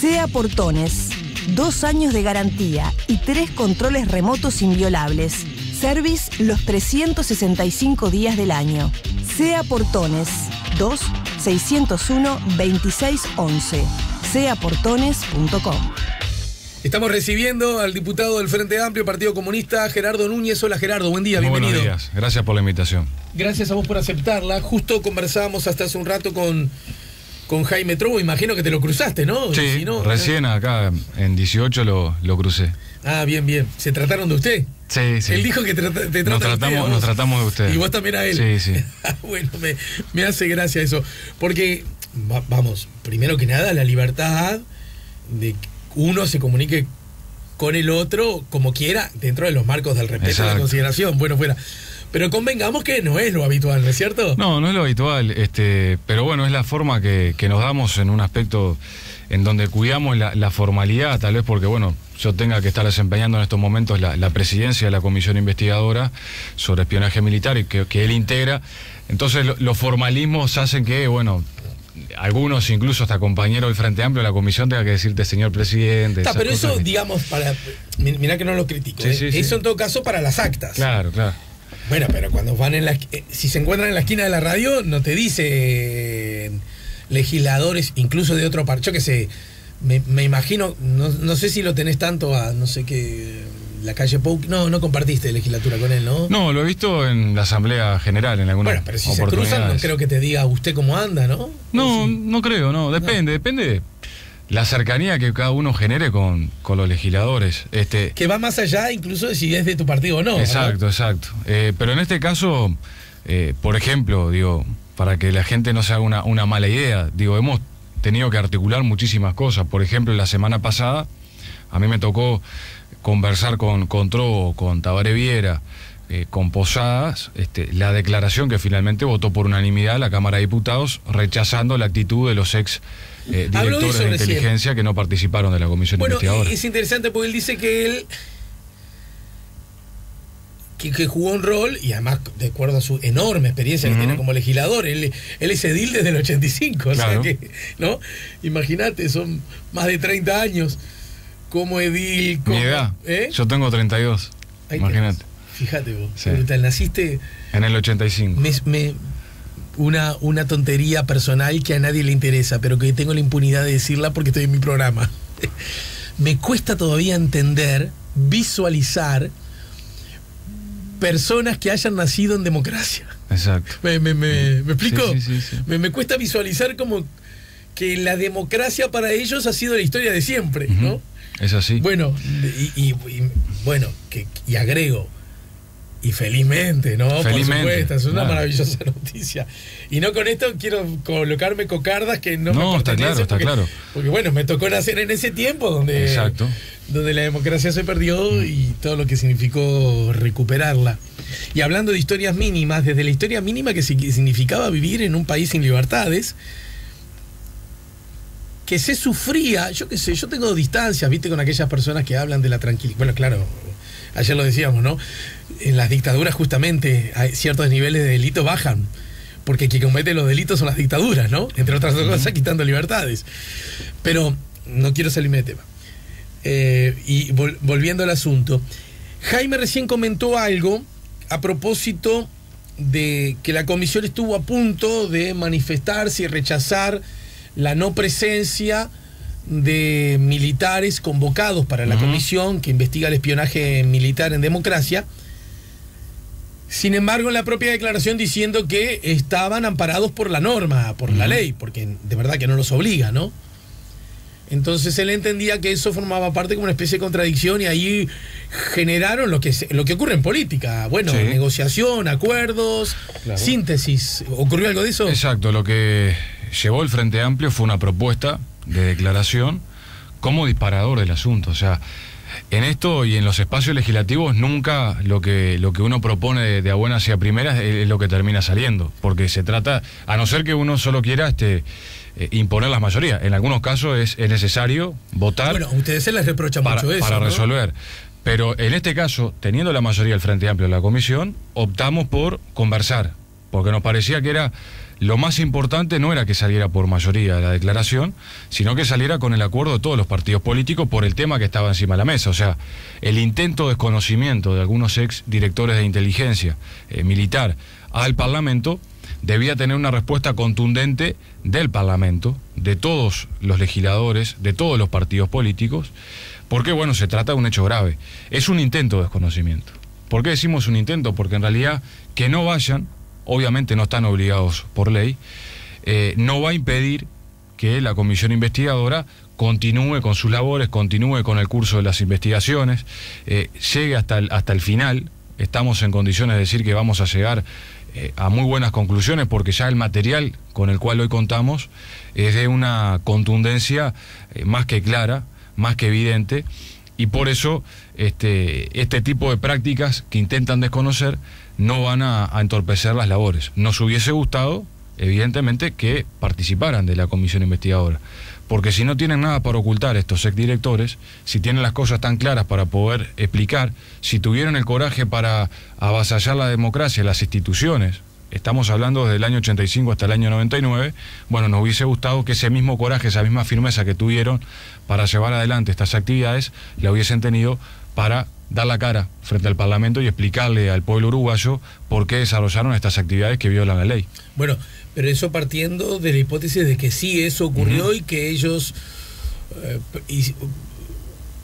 SEA Portones. 2 años de garantía y 3 controles remotos inviolables. Service los 365 días del año. SEA Portones. 2-601-2611. seaportones.com. Estamos recibiendo al diputado del Frente Amplio, Partido Comunista, Gerardo Núñez. Hola Gerardo, buen día, bienvenido. Buenos días, gracias por la invitación. Gracias a vos por aceptarla. Justo conversábamos hasta hace un rato con Jaime Trobo, imagino que te lo cruzaste, ¿no? Sí, si no, recién acá en 18 lo crucé. Ah, bien, bien. ¿Se trataron de usted? Sí, sí. Él dijo que te trata nos tratamos de usted. Y vos también a él. Sí, sí. Bueno, me hace gracia eso. Porque, vamos, primero que nada, la libertad de que uno se comunique con el otro como quiera, dentro de los marcos del respeto y la consideración. Bueno, fuera. Pero convengamos que no es lo habitual, ¿no es cierto? No, no es lo habitual, pero bueno, es la forma que nos damos en un aspecto en donde cuidamos la formalidad, tal vez porque, bueno, yo tenga que estar desempeñando en estos momentos la presidencia de la comisión investigadora sobre espionaje militar y que él integra. Entonces los formalismos hacen que, bueno, algunos, incluso hasta compañeros del Frente Amplio de la comisión, tenga que decirte señor presidente. Pero eso, digamos, mirá que no lo critico. Sí. Eso en todo caso para las actas. Claro. Bueno, pero cuando van si se encuentran en la esquina de la radio, no te dice legisladores, incluso de otro partido, yo qué sé, me imagino, no sé si lo tenés tanto a, no sé qué, la calle Pou, no compartiste legislatura con él, ¿no? No, lo he visto en la Asamblea General, en algunas pero si se cruzan, no creo que te diga usted cómo anda, ¿no? No creo, depende la cercanía que cada uno genere con los legisladores. Que va más allá incluso de si es de tu partido o no. Exacto. Pero en este caso, por ejemplo, digo, para que la gente no se haga una mala idea, digo, hemos tenido que articular muchísimas cosas. Por ejemplo, la semana pasada, a mí me tocó conversar con Trobo, con Tabaré Viera, con Posadas, la declaración que finalmente votó por unanimidad la Cámara de Diputados, rechazando la actitud de los ex directores de inteligencia que no participaron de la comisión investigadora. Es interesante porque él dice que él que jugó un rol, y además de acuerdo a su enorme experiencia que tiene como legislador, él es edil desde el 85, claro. O sea que, ¿no? Imagínate, son más de 30 años como edil. Mi edad, yo tengo 32, imagínate. Fíjate vos, sí. Brutal, naciste en el 85. Una tontería personal que a nadie le interesa, pero que tengo la impunidad de decirla porque estoy en mi programa. Me cuesta todavía entender, visualizar personas que hayan nacido en democracia. Exacto. ¿Me explico? Sí. Me cuesta visualizar como que la democracia para ellos ha sido la historia de siempre, ¿no? Es así. Bueno, y agrego, y felizmente, ¿no? Felizmente, por supuesto, es una claro. maravillosa noticia. Y no con esto quiero colocarme cocardas que no me pertenecen. Está claro. Porque bueno, me tocó nacer en ese tiempo donde la democracia se perdió y todo lo que significó recuperarla. Y hablando de historias mínimas, desde la historia mínima que significaba vivir en un país sin libertades, que se sufría, yo qué sé, yo tengo distancias, viste, con aquellas personas que hablan de la tranquilidad. Bueno, claro, ayer lo decíamos, ¿no? En las dictaduras justamente hay ciertos niveles de delito bajan, porque quien comete los delitos son las dictaduras, ¿no? Entre otras cosas, quitando libertades. Pero no quiero salirme de tema. Y volviendo al asunto, Jaime recién comentó algo a propósito de que la comisión estuvo a punto de manifestarse y rechazar la no presencia de militares convocados para la comisión que investiga el espionaje militar en democracia. Sin embargo, en la propia declaración diciendo que estaban amparados por la norma, por la ley, porque de verdad que no los obliga, ¿no? Entonces él entendía que eso formaba parte como una especie de contradicción y ahí generaron lo que ocurre en política. Bueno, negociación, acuerdos, síntesis. ¿Ocurrió algo de eso? Exacto, lo que llevó el Frente Amplio fue una propuesta de declaración como disparador del asunto. O sea, en esto y en los espacios legislativos nunca lo que uno propone de a buena hacia primera es lo que termina saliendo, porque se trata, a no ser que uno solo quiera imponer las mayorías. En algunos casos es necesario votar. Bueno, a ustedes se les reprocha mucho eso, para ¿no? resolver. Pero en este caso, teniendo la mayoría del Frente Amplio de la comisión, optamos por conversar. porque nos parecía que era lo más importante, no era que saliera por mayoría la declaración, sino que saliera con el acuerdo de todos los partidos políticos por el tema que estaba encima de la mesa. O sea, el intento de desconocimiento de algunos ex directores de inteligencia militar al Parlamento debía tener una respuesta contundente del Parlamento, de todos los legisladores, de todos los partidos políticos, porque, bueno, se trata de un hecho grave. Es un intento de desconocimiento. ¿Por qué decimos un intento? Porque en realidad que no vayan, obviamente no están obligados por ley, no va a impedir que la comisión investigadora continúe con sus labores, continúe con el curso de las investigaciones, llegue hasta el final. Estamos en condiciones de decir que vamos a llegar a muy buenas conclusiones, porque ya el material con el cual hoy contamos es de una contundencia más que clara, más que evidente, y por eso este tipo de prácticas que intentan desconocer no van a entorpecer las labores. Nos hubiese gustado, evidentemente, que participaran de la comisión investigadora, porque si no tienen nada para ocultar estos exdirectores, si tienen las cosas tan claras para poder explicar, si tuvieron el coraje para avasallar la democracia, las instituciones, estamos hablando desde el año 85 hasta el año 99, bueno, nos hubiese gustado que ese mismo coraje, esa misma firmeza que tuvieron para llevar adelante estas actividades, la hubiesen tenido para dar la cara frente al Parlamento y explicarle al pueblo uruguayo por qué desarrollaron estas actividades que violan la ley. Bueno, pero eso partiendo de la hipótesis de que sí eso ocurrió y que ellos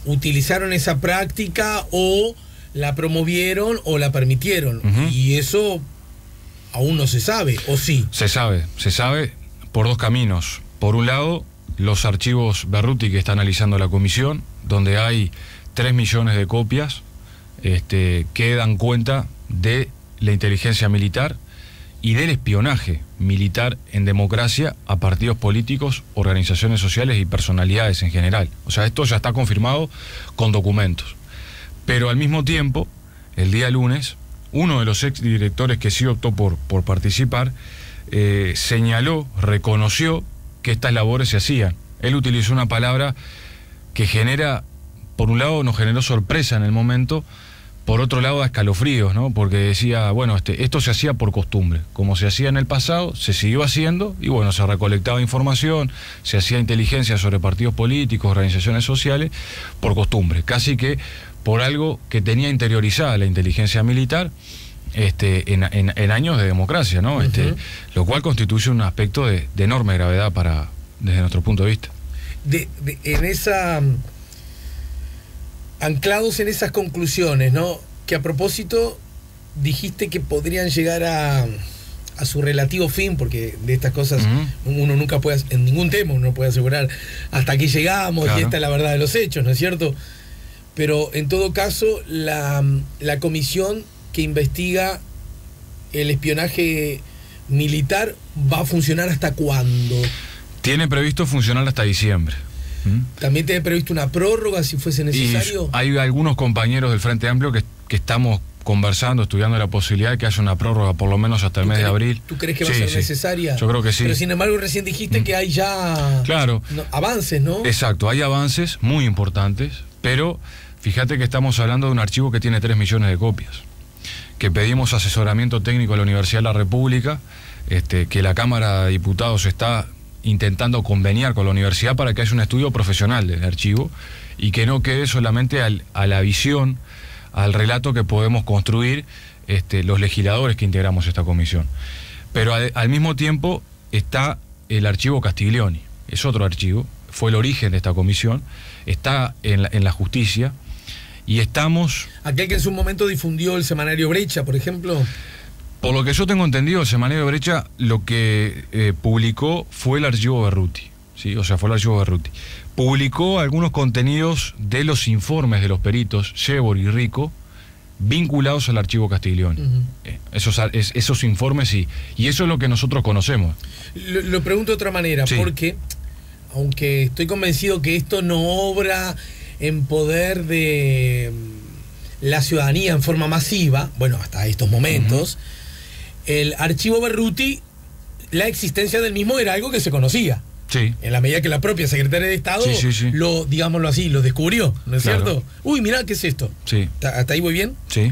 utilizaron esa práctica o la promovieron o la permitieron. Y eso aún no se sabe, ¿o sí? Se sabe por dos caminos. Por un lado, los archivos Berruti que está analizando la comisión, donde hay 3 millones de copias que dan cuenta de la inteligencia militar y del espionaje militar en democracia a partidos políticos, organizaciones sociales y personalidades en general. O sea, esto ya está confirmado con documentos. Pero al mismo tiempo, el día lunes, uno de los exdirectores que sí optó por participar, señaló, reconoció que estas labores se hacían. Él utilizó una palabra que genera, por un lado nos generó sorpresa en el momento, por otro lado escalofríos, ¿no? Porque decía, bueno, esto se hacía por costumbre, como se hacía en el pasado, se siguió haciendo, y bueno, se recolectaba información, se hacía inteligencia sobre partidos políticos, organizaciones sociales, por costumbre, casi que por algo que tenía interiorizada la inteligencia militar en años de democracia, ¿no? Lo cual constituye un aspecto de enorme gravedad desde nuestro punto de vista. Anclados en esas conclusiones, ¿no? Que a propósito dijiste que podrían llegar a su relativo fin, porque de estas cosas uno nunca puede, en ningún tema uno puede asegurar hasta aquí llegamos, claro, y esta es la verdad de los hechos, ¿no es cierto? Pero en todo caso, la comisión que investiga el espionaje militar va a funcionar ¿hasta cuándo? Tiene previsto funcionar hasta diciembre. ¿También tiene previsto una prórroga si fuese necesario? Y hay algunos compañeros del Frente Amplio que estamos conversando, estudiando la posibilidad de que haya una prórroga por lo menos hasta el mes de abril. ¿Tú crees que va a ser necesaria? Yo creo que sí. Pero sin embargo recién dijiste que hay ya avances, ¿no? Exacto, hay avances muy importantes, pero fíjate que estamos hablando de un archivo que tiene 3 millones de copias, que pedimos asesoramiento técnico a la Universidad de la República, que la Cámara de Diputados está intentando conveniar con la universidad para que haya un estudio profesional del archivo y que no quede solamente a la visión, al relato que podemos construir los legisladores que integramos esta comisión. Pero al mismo tiempo está el archivo Castiglioni, es otro archivo, fue el origen de esta comisión, está en la justicia y estamos... Aquel que en su momento difundió el semanario Brecha, por ejemplo... Por lo que yo tengo entendido, el semanario Brecha lo que publicó fue el archivo Berruti, ¿sí? O sea, fue el archivo Berruti. Publicó algunos contenidos de los informes de los peritos, Shebor y Rico, vinculados al archivo Castiglioni. Esos informes sí. Y eso es lo que nosotros conocemos. Lo pregunto de otra manera, sí, porque, aunque estoy convencido que esto no obra en poder de la ciudadanía en forma masiva, bueno, hasta estos momentos, el archivo Berruti, la existencia del mismo era algo que se conocía. Sí. En la medida que la propia secretaria de Estado lo, digámoslo así, lo descubrió, ¿no es cierto? Uy, mirá, ¿qué es esto? Sí. ¿Hasta ahí voy bien? Sí.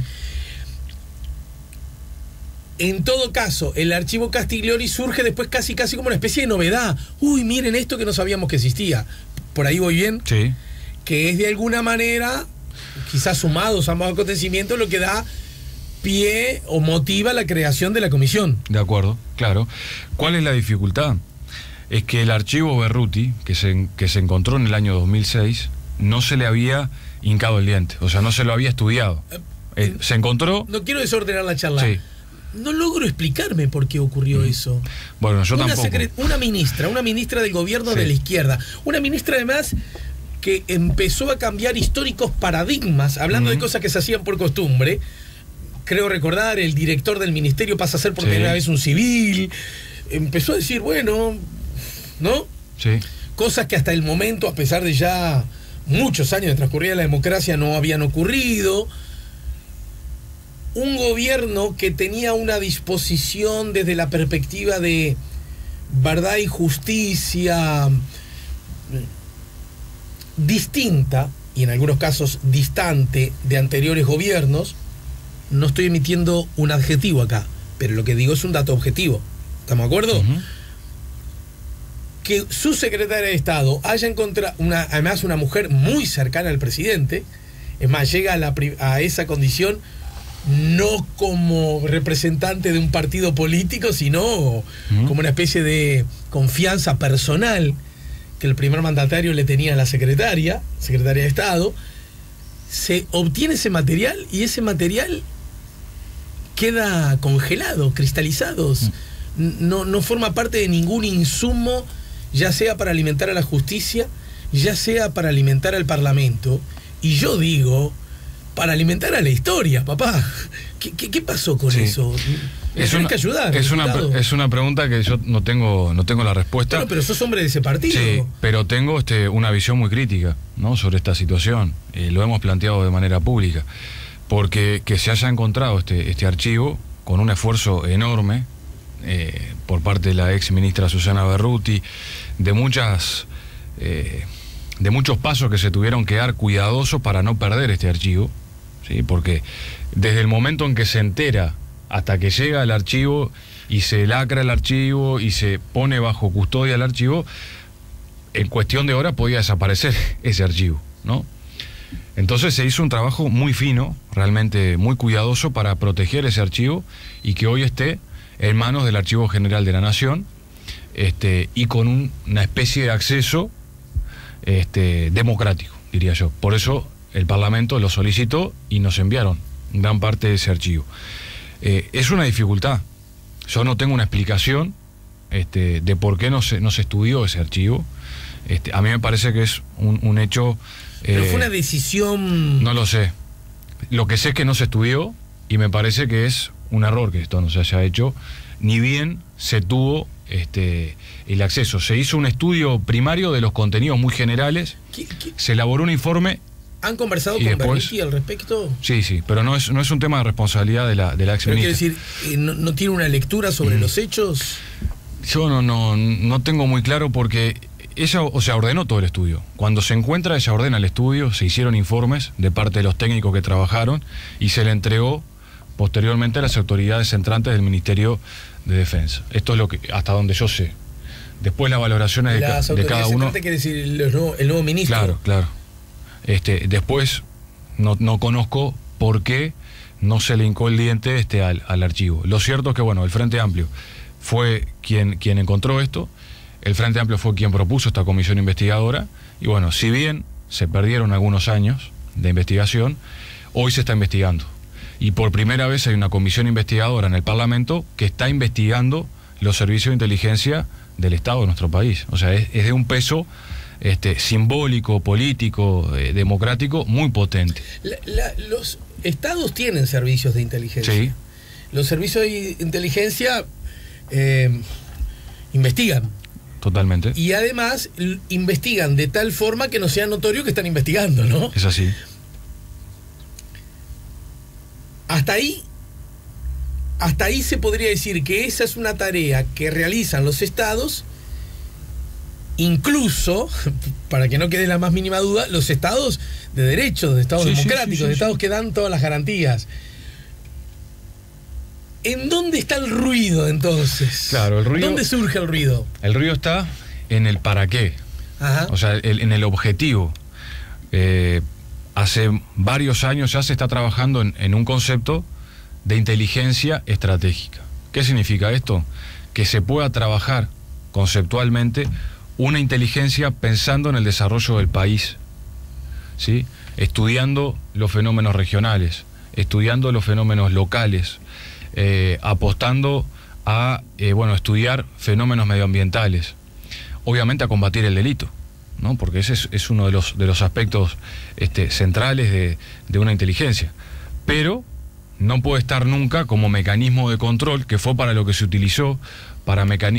En todo caso, el archivo Castiglioni surge después casi como una especie de novedad. Uy, miren esto que no sabíamos que existía. ¿Por ahí voy bien? Sí. Que es de alguna manera, quizás sumados a ambos acontecimientos, lo que da pie o motiva la creación de la comisión. De acuerdo, claro. ¿Cuál es la dificultad? Es que el archivo Berruti, que se encontró en el año 2006, no se le había hincado el diente, o sea, no se lo había estudiado. Se encontró... No quiero desordenar la charla. Sí. No logro explicarme por qué ocurrió eso. Bueno, yo tampoco. Una ministra del gobierno de la izquierda, una ministra además que empezó a cambiar históricos paradigmas, hablando de cosas que se hacían por costumbre. Creo recordar, el director del ministerio pasa a ser por primera vez un civil. Empezó a decir, bueno, ¿no? Sí. Cosas que hasta el momento, a pesar de ya muchos años de transcurrida la democracia, no habían ocurrido. Un gobierno que tenía una disposición desde la perspectiva de verdad y justicia distinta, y en algunos casos distante, de anteriores gobiernos. No estoy emitiendo un adjetivo acá, pero lo que digo es un dato objetivo. ¿Estamos de acuerdo? Que su secretaria de Estado haya encontrado, además una mujer muy cercana al presidente, es más, llega a esa condición no como representante de un partido político, sino como una especie de confianza personal que el primer mandatario le tenía a la secretaria de Estado. Se obtiene ese material y ese material queda congelado, cristalizado. No forma parte de ningún insumo, ya sea para alimentar a la justicia, ya sea para alimentar al Parlamento. Y yo digo, para alimentar a la historia, papá. ¿Qué pasó con eso? Tienes que ayudar. Es una pregunta que yo no tengo la respuesta. Bueno, pero sos hombre de ese partido. Sí, pero tengo una visión muy crítica, ¿no?, sobre esta situación. Lo hemos planteado de manera pública. Porque que se haya encontrado este archivo con un esfuerzo enorme por parte de la ex ministra Susana Berruti, de muchos pasos que se tuvieron que dar cuidadosos para no perder este archivo, ¿sí? Porque desde el momento en que se entera hasta que llega el archivo y se lacra el archivo y se pone bajo custodia el archivo, en cuestión de horas podía desaparecer ese archivo, ¿no? Entonces se hizo un trabajo muy fino, realmente muy cuidadoso, para proteger ese archivo y que hoy esté en manos del Archivo General de la Nación, y con una especie de acceso democrático, diría yo. Por eso el Parlamento lo solicitó y nos enviaron gran parte de ese archivo. Es una dificultad. Yo no tengo una explicación de por qué no se estudió ese archivo. A mí me parece que es un hecho... Pero fue una decisión... No lo sé. Lo que sé es que no se estudió y me parece que es un error que esto no se haya hecho, ni bien se tuvo el acceso. Se hizo un estudio primario de los contenidos muy generales, se elaboró un informe. ¿Han conversado con Berruti al respecto? Sí, pero no es un tema de responsabilidad de la ex ministra. Quiero decir, ¿no tiene una lectura sobre los hechos? Yo no tengo muy claro, porque ella, ordenó todo el estudio. Cuando se encuentra, ella ordena el estudio, se hicieron informes de parte de los técnicos que trabajaron y se le entregó posteriormente a las autoridades entrantes del Ministerio de Defensa. Esto es lo que, hasta donde yo sé. Después las valoraciones de cada uno. Quiere decir el nuevo ministro. Claro. Después no conozco por qué no se le hincó el diente al archivo. Lo cierto es que, bueno, el Frente Amplio fue quien encontró esto. El Frente Amplio fue quien propuso esta comisión investigadora. Y bueno, si bien se perdieron algunos años de investigación, hoy se está investigando. Y por primera vez hay una comisión investigadora en el Parlamento que está investigando los servicios de inteligencia del Estado de nuestro país. O sea, es de un peso simbólico, político, democrático, muy potente. Los estados tienen servicios de inteligencia. Sí. Los servicios de inteligencia investigan. Totalmente. Y además investigan de tal forma que no sea notorio que están investigando, ¿no? Es así. Hasta ahí se podría decir que esa es una tarea que realizan los estados, incluso, para que no quede la más mínima duda, los estados de derecho, de estados democráticos, de estados que dan todas las garantías. ¿En dónde está el ruido entonces? Claro, el ruido. ¿Dónde surge el ruido? El ruido está en el para qué. Ajá. O sea, en el objetivo. Hace varios años ya se está trabajando en un concepto de inteligencia estratégica. ¿Qué significa esto? Que se pueda trabajar conceptualmente una inteligencia pensando en el desarrollo del país, ¿sí? Estudiando los fenómenos regionales, estudiando los fenómenos locales, apostando a estudiar fenómenos medioambientales, obviamente a combatir el delito, ¿no? Porque ese es uno de los aspectos centrales de una inteligencia. Pero no puede estar nunca como mecanismo de control, que fue para lo que se utilizó,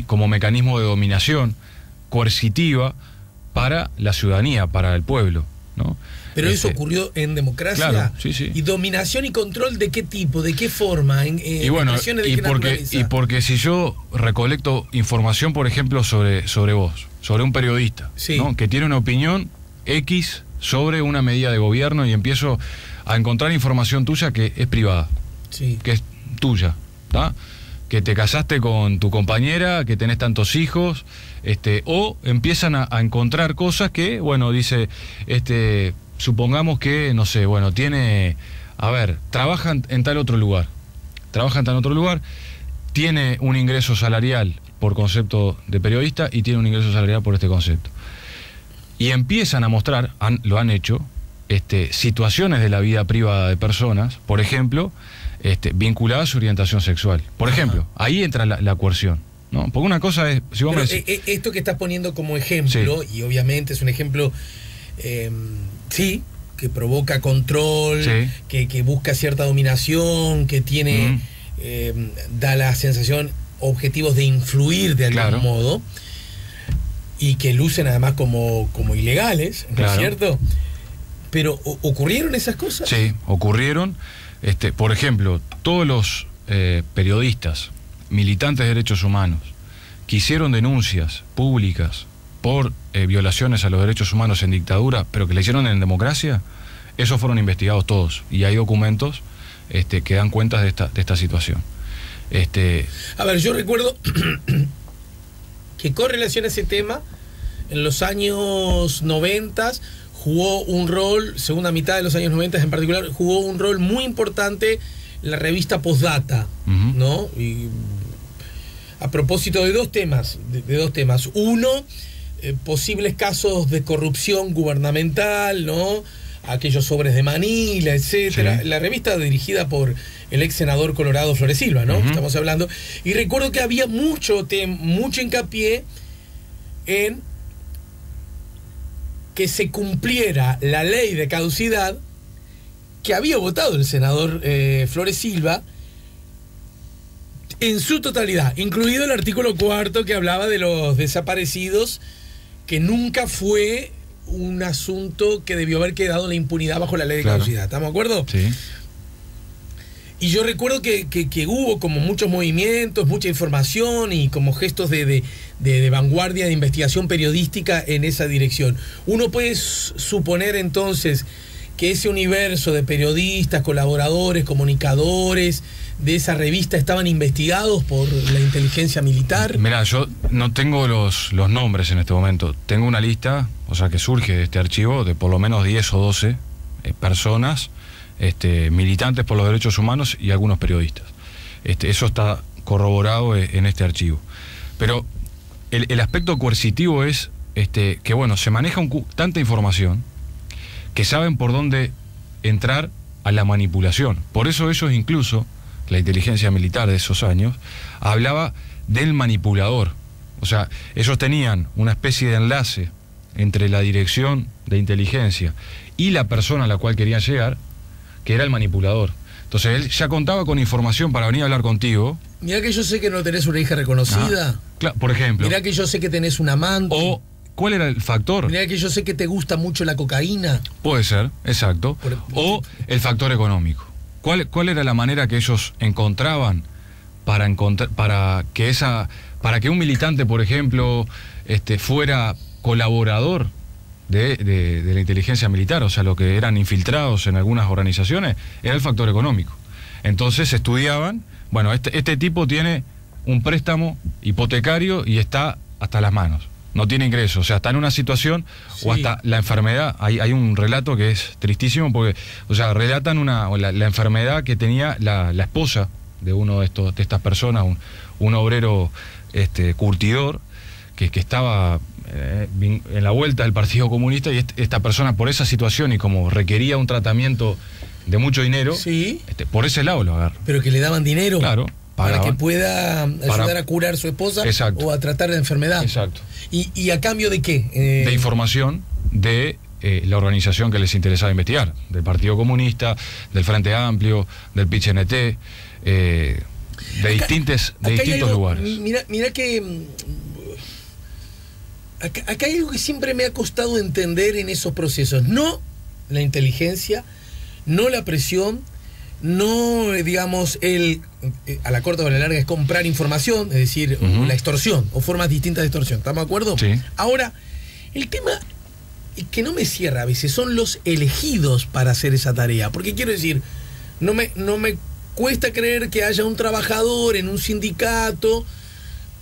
como mecanismo de dominación coercitiva para la ciudadanía, para el pueblo, ¿no? Pero eso ocurrió en democracia. Claro, sí, sí. ¿Y dominación y control de qué tipo? ¿De qué forma? Y bueno, porque si yo recolecto información, por ejemplo, sobre vos, sobre un periodista, sí, ¿no? Que tiene una opinión X sobre una medida de gobierno y empiezo a encontrar información tuya que es privada, sí, que es tuya, ¿tá? Que te casaste con tu compañera, que tenés tantos hijos, o empiezan a encontrar cosas que, bueno, dice, supongamos que, no sé, bueno, trabaja en tal otro lugar, tiene un ingreso salarial por concepto de periodista y tiene un ingreso salarial por este concepto. Y empiezan a mostrar, lo han hecho, situaciones de la vida privada de personas, por ejemplo, vinculadas a su orientación sexual. Por ejemplo, ahí entra la coerción, ¿no? Porque una cosa es, si vos me decís, esto que estás poniendo como ejemplo, sí, y obviamente es un ejemplo, sí, que provoca control, sí, que busca cierta dominación, que tiene, da la sensación, objetivos de influir de algún, claro, modo, y que lucen además como ilegales, ¿no, claro, es cierto? Pero ¿ocurrieron esas cosas? Sí, ocurrieron. Por ejemplo, todos los periodistas, militantes de derechos humanos, que hicieron denuncias públicas por violaciones a los derechos humanos en dictadura, pero que le hicieron en democracia, esos fueron investigados todos. Y hay documentos que dan cuenta de esta situación. A ver, yo recuerdo que con relación a ese tema, en los años 90 jugó un rol, segunda mitad de los años 90 en particular, jugó un rol muy importante la revista Postdata, ¿no? Y a propósito de dos temas, Uno, posibles casos de corrupción gubernamental, ¿no? Aquellos sobres de Manila, etcétera. Sí. La revista dirigida por el ex senador colorado Flores Silva, ¿no? Estamos hablando. Y recuerdo que había mucho hincapié en que se cumpliera la ley de caducidad que había votado el senador Flores Silva en su totalidad, incluido el artículo 4 que hablaba de los desaparecidos, que nunca fue un asunto que debió haber quedado en la impunidad bajo la ley de, claro, caducidad. ¿Estamos de acuerdo? Sí. Y yo recuerdo que hubo como muchos movimientos, mucha información y como gestos de vanguardia de investigación periodística en esa dirección. Uno puede suponer entonces que ese universo de periodistas, colaboradores, comunicadores de esa revista estaban investigados por la inteligencia militar. Mirá, yo no tengo los nombres en este momento. Tengo una lista, o sea, que surge de este archivo de por lo menos 10 o 12 personas, militantes por los derechos humanos y algunos periodistas. Eso está corroborado en este archivo. Pero el aspecto coercitivo es que, bueno, se maneja tanta información que saben por dónde entrar a la manipulación. Por eso ellos, incluso, la inteligencia militar de esos años, hablaba del manipulador. O sea, ellos tenían una especie de enlace entre la dirección de inteligencia y la persona a la cual querían llegar, que era el manipulador. Entonces él ya contaba con información para venir a hablar contigo. Mirá que yo sé que no tenés una hija reconocida. Claro, por ejemplo. Mirá que yo sé que tenés un amante. O, ¿cuál era el factor? Mirá que yo sé que te gusta mucho la cocaína. Puede ser, exacto. O el factor económico. ¿Cuál era la manera que ellos encontraban para que un militante, por ejemplo, fuera colaborador de la inteligencia militar? O sea, lo que eran infiltrados en algunas organizaciones era el factor económico. Entonces estudiaban, bueno, este tipo tiene un préstamo hipotecario y está hasta las manos, no tiene ingresos, o sea, está en una situación, sí, o hasta la enfermedad. Hay un relato que es tristísimo porque, o sea, relatan la enfermedad que tenía la esposa de uno de estas personas, un obrero curtidor, que estaba en la vuelta del Partido Comunista, y esta persona, por esa situación y como requería un tratamiento de mucho dinero, sí, por ese lado lo agarra. Pero que le daban dinero. Claro. Para que pueda ayudar a curar a su esposa. Exacto. O a tratar la enfermedad. Exacto. ¿Y a cambio de qué? De información de la organización que les interesaba investigar, del Partido Comunista, del Frente Amplio, del PIT-CNT, de distintos lugares. Mira que acá hay algo que siempre me ha costado entender en esos procesos. No la inteligencia, no la presión, no, digamos, a la corta o a la larga es comprar información, es decir, la extorsión, o formas distintas de extorsión. ¿Estamos de acuerdo? Sí. Ahora, el tema que no me cierra a veces son los elegidos para hacer esa tarea. Porque quiero decir, no me cuesta creer que haya un trabajador en un sindicato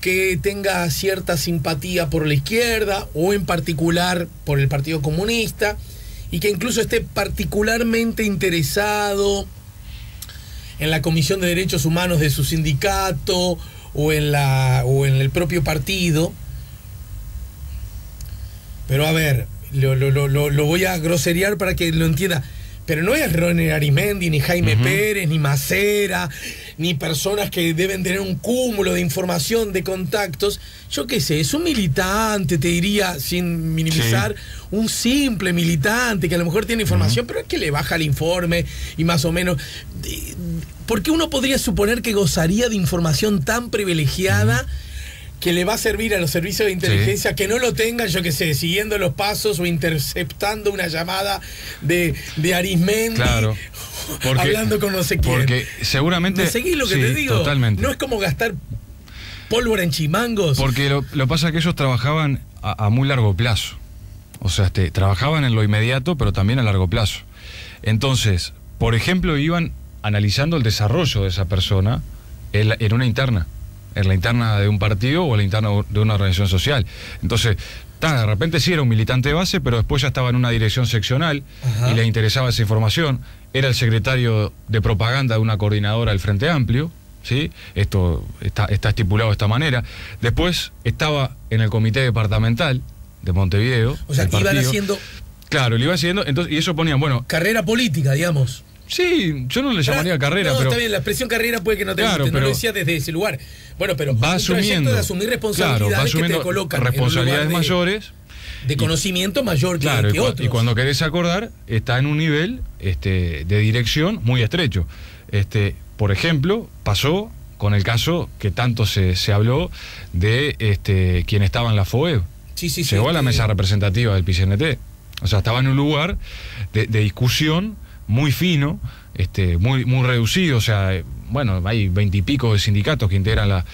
que tenga cierta simpatía por la izquierda, o en particular por el Partido Comunista, y que incluso esté particularmente interesado en la Comisión de Derechos Humanos de su sindicato o en el propio partido. Pero a ver, lo voy a groserear para que lo entienda. Pero no es Ronnie Arismendi, ni Jaime Pérez, ni Macera, ni personas que deben tener un cúmulo de información, de contactos. Yo qué sé, es un militante, te diría, sin minimizar, sí, un simple militante que a lo mejor tiene información, pero es que le baja el informe y más o menos. Porque uno podría suponer que gozaría de información tan privilegiada que le va a servir a los servicios de inteligencia, sí, que no lo tengan, yo qué sé, siguiendo los pasos o interceptando una llamada de Arismendi, claro, hablando con no sé quién. Porque seguramente... ¿Me seguís lo que te digo? Totalmente. No es como gastar pólvora en chimangos. Porque lo pasa es que ellos trabajaban a muy largo plazo. O sea, trabajaban en lo inmediato, pero también a largo plazo. Entonces, por ejemplo, iban analizando el desarrollo de esa persona en una interna. En la interna de un partido o en la interna de una organización social. Entonces, de repente sí era un militante de base, pero después ya estaba en una dirección seccional. Ajá. Y le interesaba esa información. Era el secretario de propaganda de una coordinadora del Frente Amplio, ¿sí? Esto está estipulado de esta manera. Después estaba en el comité departamental de Montevideo. O sea, iban haciendo... Claro, le iban haciendo, entonces, y eso ponían, bueno... Carrera política, digamos. Sí, yo no le llamaría carrera, pero... está bien, la expresión carrera puede que no te guste, no lo decía desde ese lugar. Bueno, pero va asumiendo, de asumir responsabilidades, claro, que te colocan responsabilidades mayores, de conocimiento mayor que otros. Y cuando querés acordar, está en un nivel de dirección muy estrecho. Por ejemplo, pasó con el caso que tanto se habló de quien estaba en la FOEB. Sí, llegó a la mesa representativa del PIT-CNT. O sea, estaba en un lugar de discusión muy fino, muy reducido. O sea, bueno, hay 20 y pico de sindicatos que integran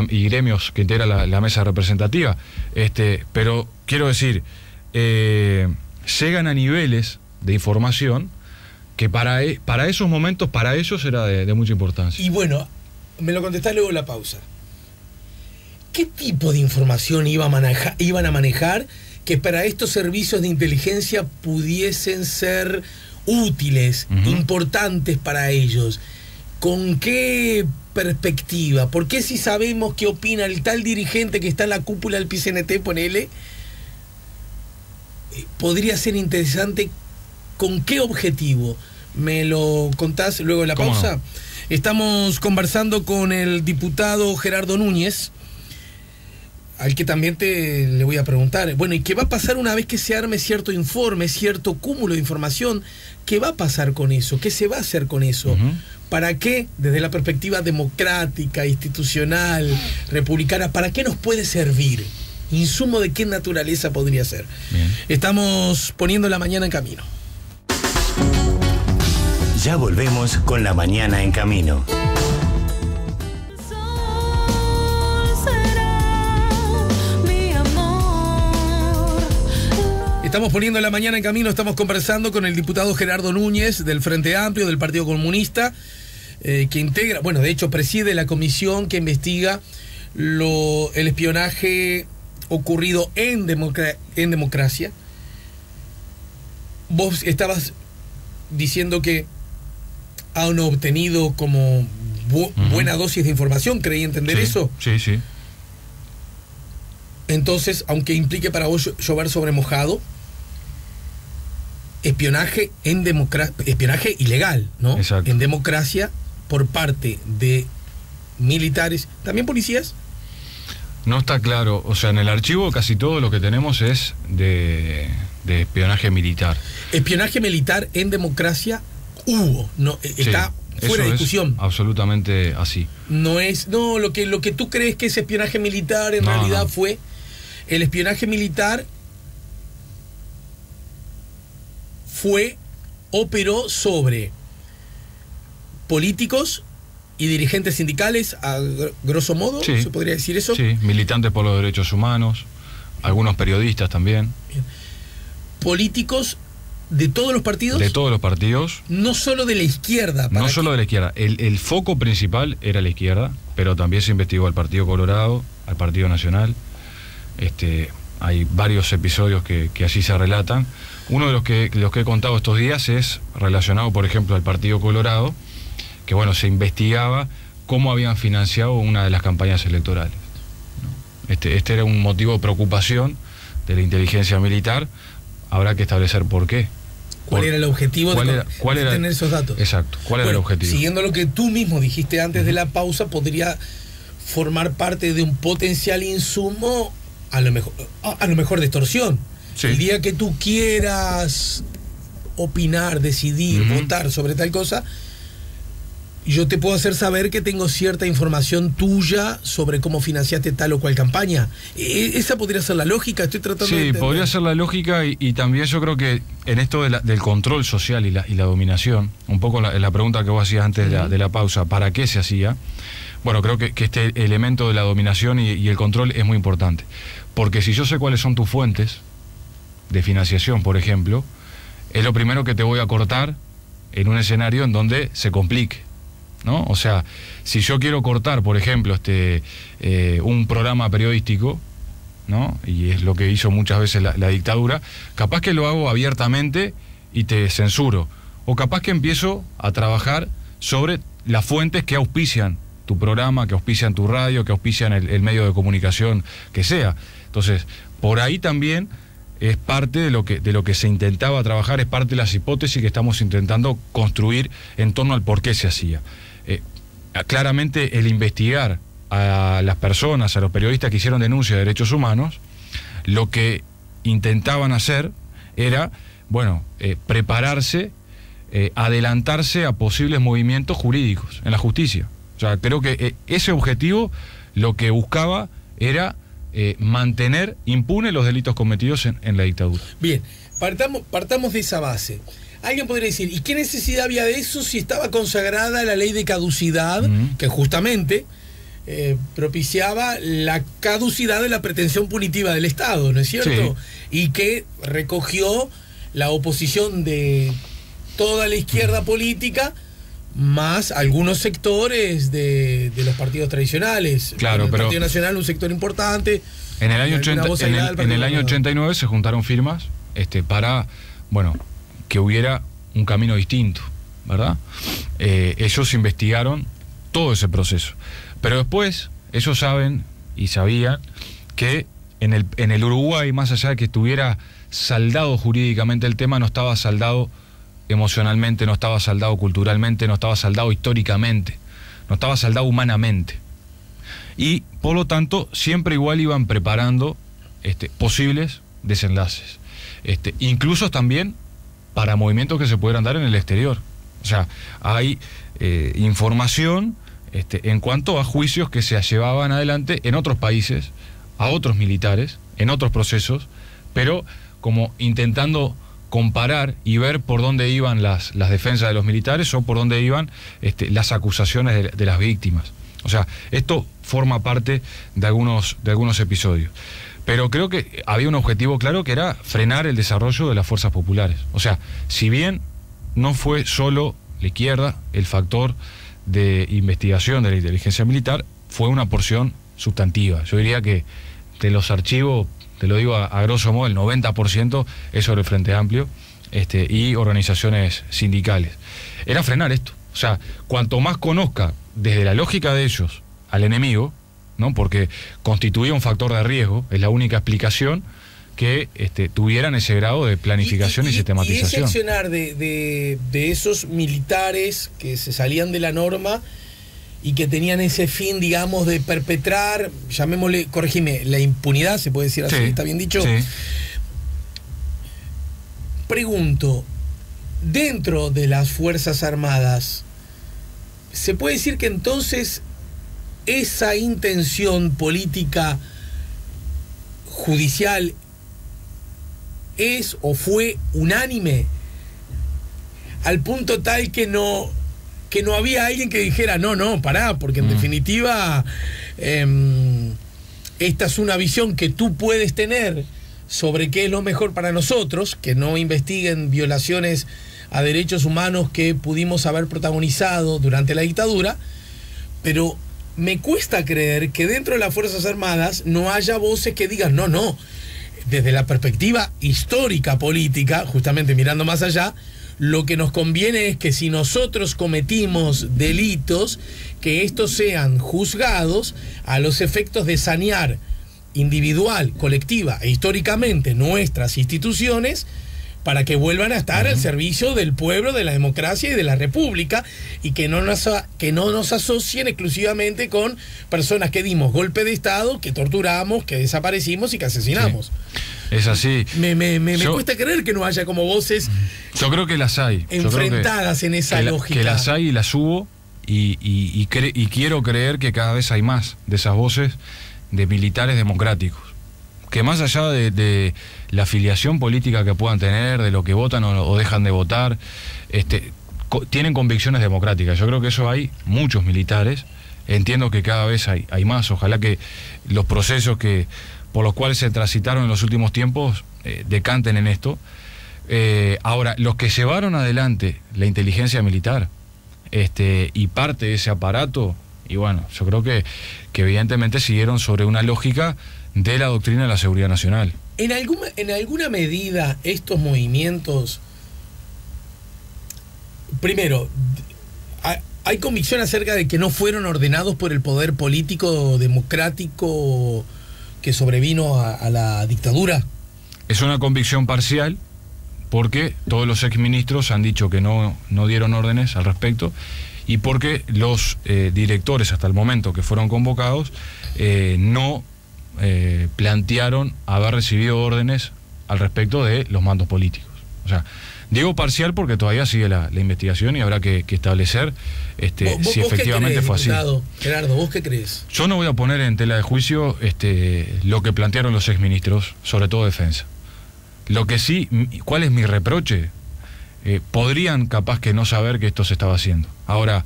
y gremios que integran la mesa representativa. Pero quiero decir, llegan a niveles de información que para esos momentos, para ellos era de mucha importancia. Y bueno, me lo contestás luego de la pausa. ¿Qué tipo de información iban a manejar que para estos servicios de inteligencia pudiesen ser útiles, importantes para ellos? ¿Con qué perspectiva? ¿Por qué, si sabemos qué opina el tal dirigente que está en la cúpula del PIT-CNT, ponele, podría ser interesante? ¿Con qué objetivo? ¿Me lo contás luego de la pausa? No. Estamos conversando con el diputado Gerardo Núñez, al que también le voy a preguntar, bueno, ¿y qué va a pasar una vez que se arme cierto informe, cierto cúmulo de información? ¿Qué va a pasar con eso? ¿Qué se va a hacer con eso? ¿Para qué, desde la perspectiva democrática, institucional, republicana, para qué nos puede servir? ¿Insumo de qué naturaleza podría ser? Bien. Estamos poniendo la mañana en camino. Ya volvemos con La Mañana en Camino. Estamos poniendo la mañana en camino, estamos conversando con el diputado Gerardo Núñez del Frente Amplio, del Partido Comunista. que integra, bueno, de hecho preside la comisión que investiga el espionaje ocurrido en democracia. Vos estabas diciendo que han obtenido como buena dosis de información, creí entender eso. Sí. Entonces, aunque implique para vos llover sobre mojado, espionaje espionaje ilegal, ¿no? Exacto. En democracia por parte de militares, también policías. No está claro, o sea, en el archivo casi todo lo que tenemos es de espionaje militar. Espionaje militar en democracia hubo, no está fuera de discusión. Absolutamente así. No es, no, lo que tú crees que es espionaje militar en realidad fue el espionaje militar operó sobre políticos y dirigentes sindicales, a grosso modo, ¿se podría decir eso? Sí, militantes por los derechos humanos, algunos periodistas también. Bien. Políticos de todos los partidos. De todos los partidos. No solo de la izquierda. No solo de la izquierda. El foco principal era la izquierda, pero también se investigó al Partido Colorado, al Partido Nacional. Hay varios episodios que así se relatan. Uno de los que he contado estos días es relacionado, por ejemplo, al Partido Colorado, que bueno, se investigaba cómo habían financiado una de las campañas electorales, ¿no? Este era un motivo de preocupación de la inteligencia militar. Habrá que establecer por qué. ¿Cuál era el objetivo de tener esos datos? Exacto, ¿cuál era el objetivo? Siguiendo lo que tú mismo dijiste antes de la pausa, podría formar parte de un potencial insumo, a lo mejor de extorsión. Sí. El día que tú quieras opinar, decidir, votar sobre tal cosa, yo te puedo hacer saber que tengo cierta información tuya sobre cómo financiaste tal o cual campaña. Esa podría ser la lógica, estoy tratando de entender. Podría ser la lógica y también yo creo que en esto del control social y la dominación, un poco la pregunta que vos hacías antes de la pausa, ¿para qué se hacía? Bueno, creo que este elemento de la dominación y el control es muy importante. Porque si yo sé cuáles son tus fuentes de financiación, por ejemplo, es lo primero que te voy a cortar en un escenario en donde se complique, ¿no? O sea, si yo quiero cortar, por ejemplo, un programa periodístico, ¿no? Y es lo que hizo muchas veces la dictadura, capaz que lo hago abiertamente y te censuro. O capaz que empiezo a trabajar sobre las fuentes que auspician tu programa, que auspician tu radio, que auspician el medio de comunicación que sea. Entonces, por ahí también es parte de lo que se intentaba trabajar, es parte de las hipótesis que estamos intentando construir en torno al por qué se hacía. Claramente el investigar a las personas, a los periodistas que hicieron denuncia de derechos humanos, lo que intentaban hacer era, prepararse, adelantarse a posibles movimientos jurídicos en la justicia. O sea, creo que ese objetivo lo que buscaba era mantener impunes los delitos cometidos en la dictadura. Bien, partamos de esa base. Alguien podría decir, ¿y qué necesidad había de eso si estaba consagrada la ley de caducidad, que justamente propiciaba la caducidad de la pretensión punitiva del Estado, ¿no es cierto? Sí. Y que recogió la oposición de toda la izquierda política, más algunos sectores de los partidos tradicionales. Claro, pero el Partido Nacional, un sector importante. En el año 89 se juntaron firmas para, que hubiera un camino distinto, ¿verdad? Ellos investigaron todo ese proceso. Pero después, ellos saben y sabían que en el Uruguay, más allá de que estuviera saldado jurídicamente el tema, no estaba saldado emocionalmente, no estaba saldado culturalmente, no estaba saldado históricamente, no estaba saldado humanamente. Y, por lo tanto, siempre igual iban preparando posibles desenlaces. Incluso también para movimientos que se pudieran dar en el exterior. O sea, hay información en cuanto a juicios que se llevaban adelante en otros países, a otros militares, en otros procesos, pero como intentando comparar y ver por dónde iban las defensas de los militares o por dónde iban las acusaciones de las víctimas. O sea, esto forma parte de algunos episodios. Pero creo que había un objetivo claro, que era frenar el desarrollo de las fuerzas populares. O sea, si bien no fue solo la izquierda el factor de investigación de la inteligencia militar fue una porción sustantiva. Yo diría que de los archivos, te lo digo a grosso modo, el 90% es sobre el Frente Amplio y organizaciones sindicales. Era frenar esto. O sea, cuanto más conozca desde la lógica de ellos al enemigo, ¿no? Porque constituía un factor de riesgo, es la única explicación que tuvieran ese grado de planificación y sistematización. Y ese accionar de esos militares que se salían de la norma y que tenían ese fin, digamos, de perpetrar, llamémosle, corregime, la impunidad, se puede decir así, ¿está bien dicho? Sí. Pregunto, dentro de las Fuerzas Armadas, ¿se puede decir que entonces esa intención política judicial es o fue unánime al punto tal que no había alguien que dijera no, pará, porque en definitiva esta es una visión que tú puedes tener sobre qué es lo mejor para nosotros, que no investiguen violaciones a derechos humanos que pudimos haber protagonizado durante la dictadura, pero me cuesta creer que dentro de las Fuerzas Armadas no haya voces que digan no, desde la perspectiva histórica política, justamente mirando más allá, lo que nos conviene es que si nosotros cometimos delitos, que estos sean juzgados a los efectos de sanear individual, colectiva e históricamente nuestras instituciones, para que vuelvan a estar al servicio del pueblo, de la democracia y de la república, y que no nos asocien exclusivamente con personas que dimos golpe de Estado, que torturamos, que desaparecimos y que asesinamos. Sí, es así. Me cuesta creer que no haya como voces. Yo creo que las hay. Enfrentadas en esa lógica. Que las hay y las hubo, y quiero creer que cada vez hay más de esas voces de militares democráticos, que más allá de la afiliación política que puedan tener, de lo que votan o dejan de votar, tienen convicciones democráticas. Yo creo que eso hay muchos militares. Entiendo que cada vez hay más. Ojalá que los procesos por los cuales se transitaron en los últimos tiempos decanten en esto. Ahora, los que llevaron adelante la inteligencia militar y parte de ese aparato, y bueno, yo creo que evidentemente siguieron sobre una lógica de la doctrina de la seguridad nacional. En alguna medida estos movimientos, primero, hay convicción acerca de que no fueron ordenados por el poder político democrático que sobrevino a la dictadura. Es una convicción parcial, porque todos los exministros han dicho que no dieron órdenes al respecto, y porque los directores hasta el momento que fueron convocados no plantearon haber recibido órdenes al respecto de los mandos políticos. O sea, digo parcial porque todavía sigue la investigación y habrá que establecer si efectivamente fue así. Gerardo, ¿vos qué crees? Yo no voy a poner en tela de juicio lo que plantearon los exministros, sobre todo defensa. Lo que sí, ¿cuál es mi reproche? Podrían capaz que no saber que esto se estaba haciendo. Ahora,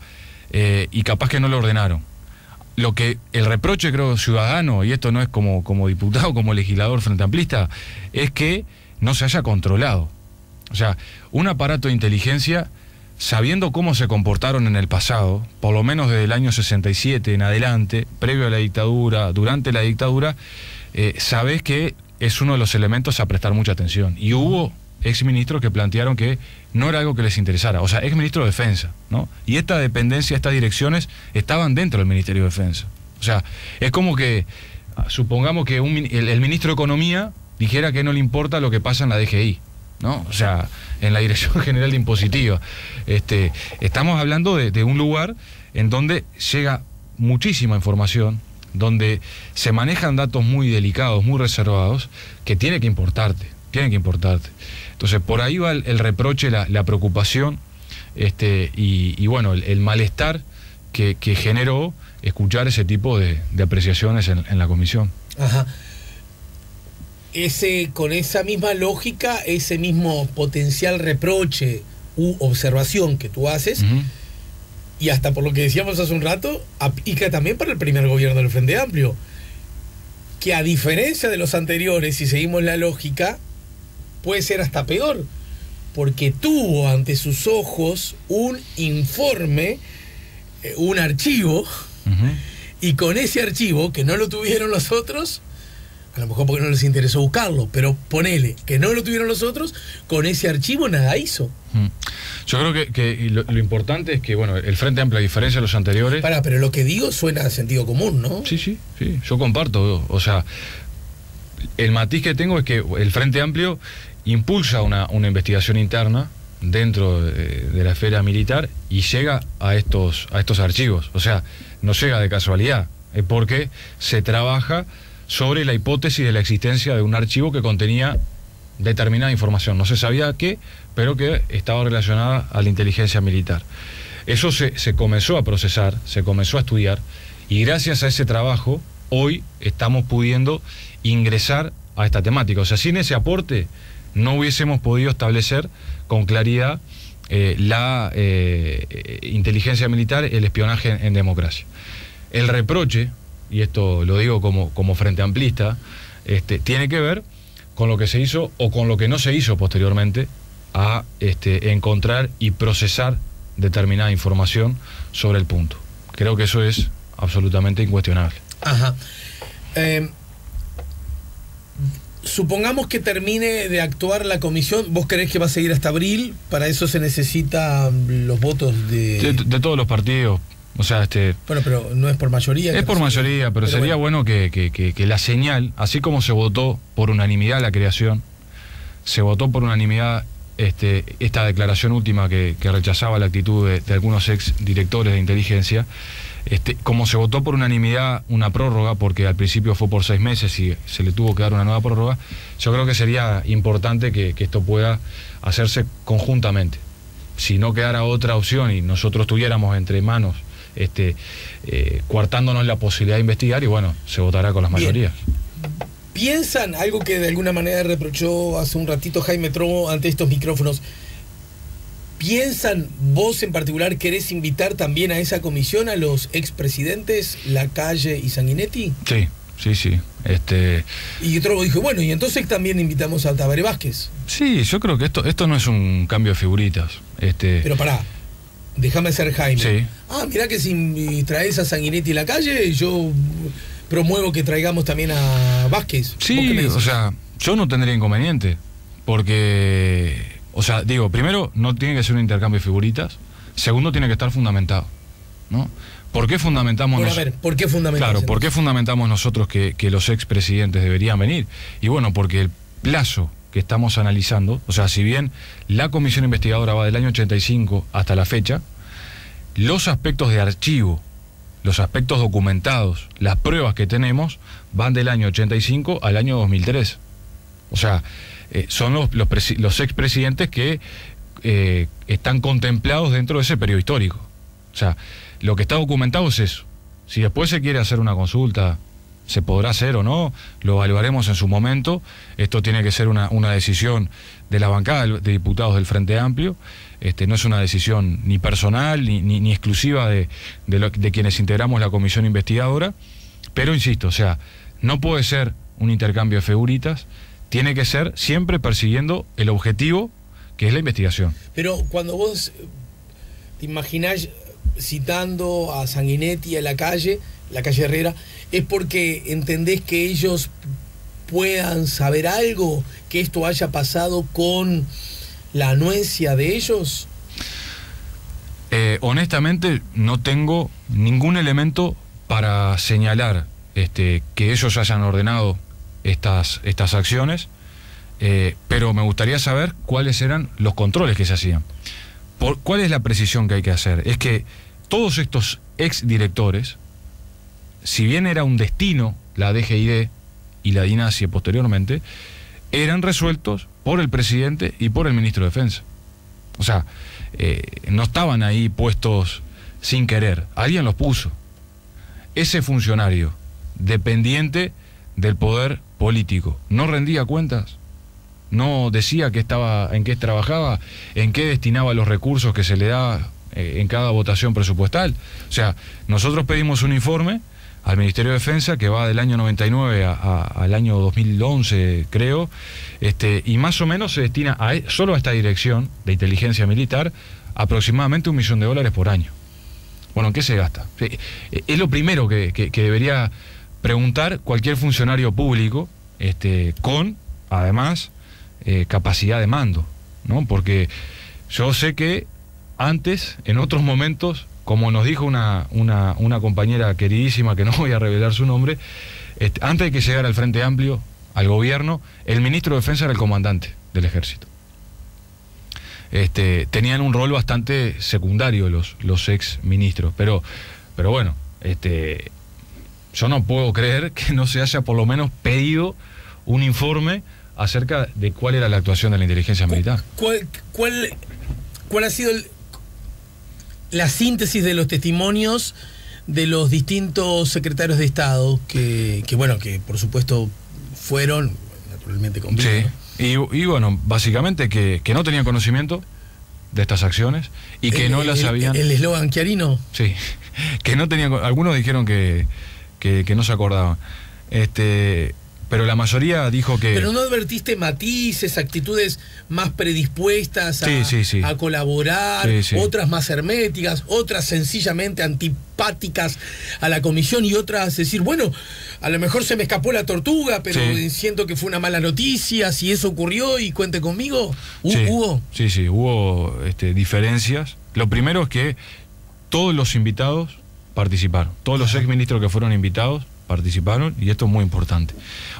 y capaz que no lo ordenaron. Lo que el reproche, creo, ciudadano, y esto no es como diputado, como legislador frente amplista, es que no se haya controlado. O sea, un aparato de inteligencia, sabiendo cómo se comportaron en el pasado, por lo menos desde el año 67 en adelante, previo a la dictadura, durante la dictadura, sabes que es uno de los elementos a prestar mucha atención. Y hubo exministros que plantearon que no era algo que les interesara, o sea, exministro de Defensa, ¿no? Y esta dependencia, estas direcciones estaban dentro del Ministerio de Defensa. O sea, es como que, supongamos que el ministro de Economía dijera que no le importa lo que pasa en la DGI, ¿no? O sea, en la Dirección General de Impositiva. Estamos hablando de un lugar en donde llega muchísima información, donde se manejan datos muy delicados, muy reservados, que tienen que importarte. Entonces, por ahí va el reproche, la preocupación, y bueno, el malestar que generó escuchar ese tipo de apreciaciones en la comisión. Ajá. Con esa misma lógica, ese mismo potencial reproche u observación que tú haces, y hasta por lo que decíamos hace un rato, aplica también para el primer gobierno del Frente Amplio, que a diferencia de los anteriores, si seguimos la lógica, puede ser hasta peor, porque tuvo ante sus ojos un informe un archivo, Ujú. y con ese archivo, que no lo tuvieron los otros, a lo mejor porque no les interesó buscarlo, pero ponele que no lo tuvieron los otros, con ese archivo nada hizo. Yo creo que lo importante es que, bueno, el Frente Amplio, a diferencia de los anteriores... Pero lo que digo suena a sentido común, ¿no? Sí, yo comparto. O sea, el matiz que tengo es que el Frente Amplio impulsa una investigación interna dentro de la esfera militar y llega a estos archivos. O sea, no llega de casualidad, es porque se trabaja sobre la hipótesis de la existencia de un archivo que contenía determinada información. No se sabía qué, pero que estaba relacionada a la inteligencia militar. Eso se comenzó a procesar, se comenzó a estudiar, y gracias a ese trabajo, hoy estamos pudiendo ingresar a esta temática. O sea, sin ese aporte no hubiésemos podido establecer con claridad la inteligencia militar, el espionaje en democracia. El reproche, y esto lo digo como frente amplista, tiene que ver con lo que se hizo o con lo que no se hizo posteriormente a encontrar y procesar determinada información sobre el punto. Creo que eso es absolutamente incuestionable. Ajá. Supongamos que termine de actuar la comisión. ¿Vos creés que va a seguir hasta abril? Para eso se necesitan los votos de todos los partidos. O sea, bueno, pero no es por mayoría. Es por mayoría, pero sería bueno que la señal, así como se votó por unanimidad la creación, se votó por unanimidad esta declaración última que rechazaba la actitud de algunos ex directores de inteligencia, como se votó por unanimidad una prórroga, porque al principio fue por 6 meses y se le tuvo que dar una nueva prórroga, yo creo que sería importante que esto pueda hacerse conjuntamente. Si no quedara otra opción y nosotros tuviéramos entre manos coartándonos la posibilidad de investigar, y bueno, se votará con las mayorías. ¿Piensan algo que de alguna manera reprochó hace un ratito Jaime Trobo ante estos micrófonos? ¿Piensan, vos en particular, querés invitar también a esa comisión a los expresidentes Lacalle y Sanguinetti? Sí. Y Trobo dijo, bueno, y entonces también invitamos a Tabaré Vázquez. Sí, yo creo que esto no es un cambio de figuritas. Pero pará, déjame ser Jaime. Sí. Mirá que si traes a Sanguinetti y Lacalle, yo promuevo que traigamos también a Vázquez. Sí, o sea, yo no tendría inconveniente, porque, o sea, digo, primero, no tiene que ser un intercambio de figuritas, segundo, tiene que estar fundamentado, ¿no? ¿Por qué fundamentamos? Bueno, a ver, ¿por qué fundamentamos? Claro, ¿por qué fundamentamos nosotros que los expresidentes deberían venir? Y bueno, porque el plazo que estamos analizando, o sea, si bien la comisión investigadora va del año 85 hasta la fecha, los aspectos de archivo, los aspectos documentados, las pruebas que tenemos, van del año 85 al año 2003. O sea, son los expresidentes que están contemplados dentro de ese periodo histórico. O sea, lo que está documentado es eso. Si después se quiere hacer una consulta, se podrá hacer o no, lo evaluaremos en su momento. Esto tiene que ser una decisión de la bancada de diputados del Frente Amplio. No es una decisión ni personal ni exclusiva de quienes integramos la comisión investigadora, pero insisto, o sea, no puede ser un intercambio de figuritas, tiene que ser siempre persiguiendo el objetivo, que es la investigación. Pero cuando vos te imaginás citando a Sanguinetti y a Lacalle Herrera, ¿es porque entendés que ellos puedan saber algo, que esto haya pasado con la anuencia de ellos? Honestamente, no tengo ningún elemento para señalar que ellos hayan ordenado estas acciones, pero me gustaría saber cuáles eran los controles que se hacían. ¿Cuál es la precisión que hay que hacer? Es que todos estos exdirectores, si bien era un destino la DGID y la DINASIE posteriormente, eran resueltos por el presidente y por el ministro de Defensa. O sea, no estaban ahí puestos sin querer, alguien los puso. Ese funcionario, dependiente del poder político, no rendía cuentas, no decía en qué trabajaba, en qué destinaba los recursos que se le da en cada votación presupuestal. O sea, nosotros pedimos un informe al Ministerio de Defensa que va del año 99 al año 2011, creo, y más o menos se destina solo a esta dirección de inteligencia militar aproximadamente $1 millón por año. Bueno, ¿en qué se gasta? Es lo primero que debería preguntar cualquier funcionario público, con, además, capacidad de mando, ¿no? Porque yo sé que antes, en otros momentos, como nos dijo una compañera queridísima, que no voy a revelar su nombre, antes de que llegara al Frente Amplio, al gobierno, el ministro de Defensa era el comandante del ejército. Tenían un rol bastante secundario los ex ministros, pero bueno, yo no puedo creer que no se haya por lo menos pedido un informe acerca de cuál era la actuación de la inteligencia militar. ¿Cuál ha sido la síntesis de los testimonios de los distintos secretarios de Estado que por supuesto fueron naturalmente conmigo? Sí. ¿No? Y bueno, básicamente que no tenían conocimiento de estas acciones y que no las sabían. ¿El eslogan chiarino? Sí, que no tenían. Algunos dijeron que no se acordaban. Pero la mayoría dijo que... Pero ¿no advertiste matices, actitudes más predispuestas a colaborar, otras más herméticas, otras sencillamente antipáticas a la comisión y otras decir, bueno, a lo mejor se me escapó la tortuga, pero siento que fue una mala noticia, si eso ocurrió y cuente conmigo? ¿Hubo? Sí, hubo diferencias. Lo primero es que todos los invitados participaron, todos los exministros que fueron invitados participaron, y esto es muy importante.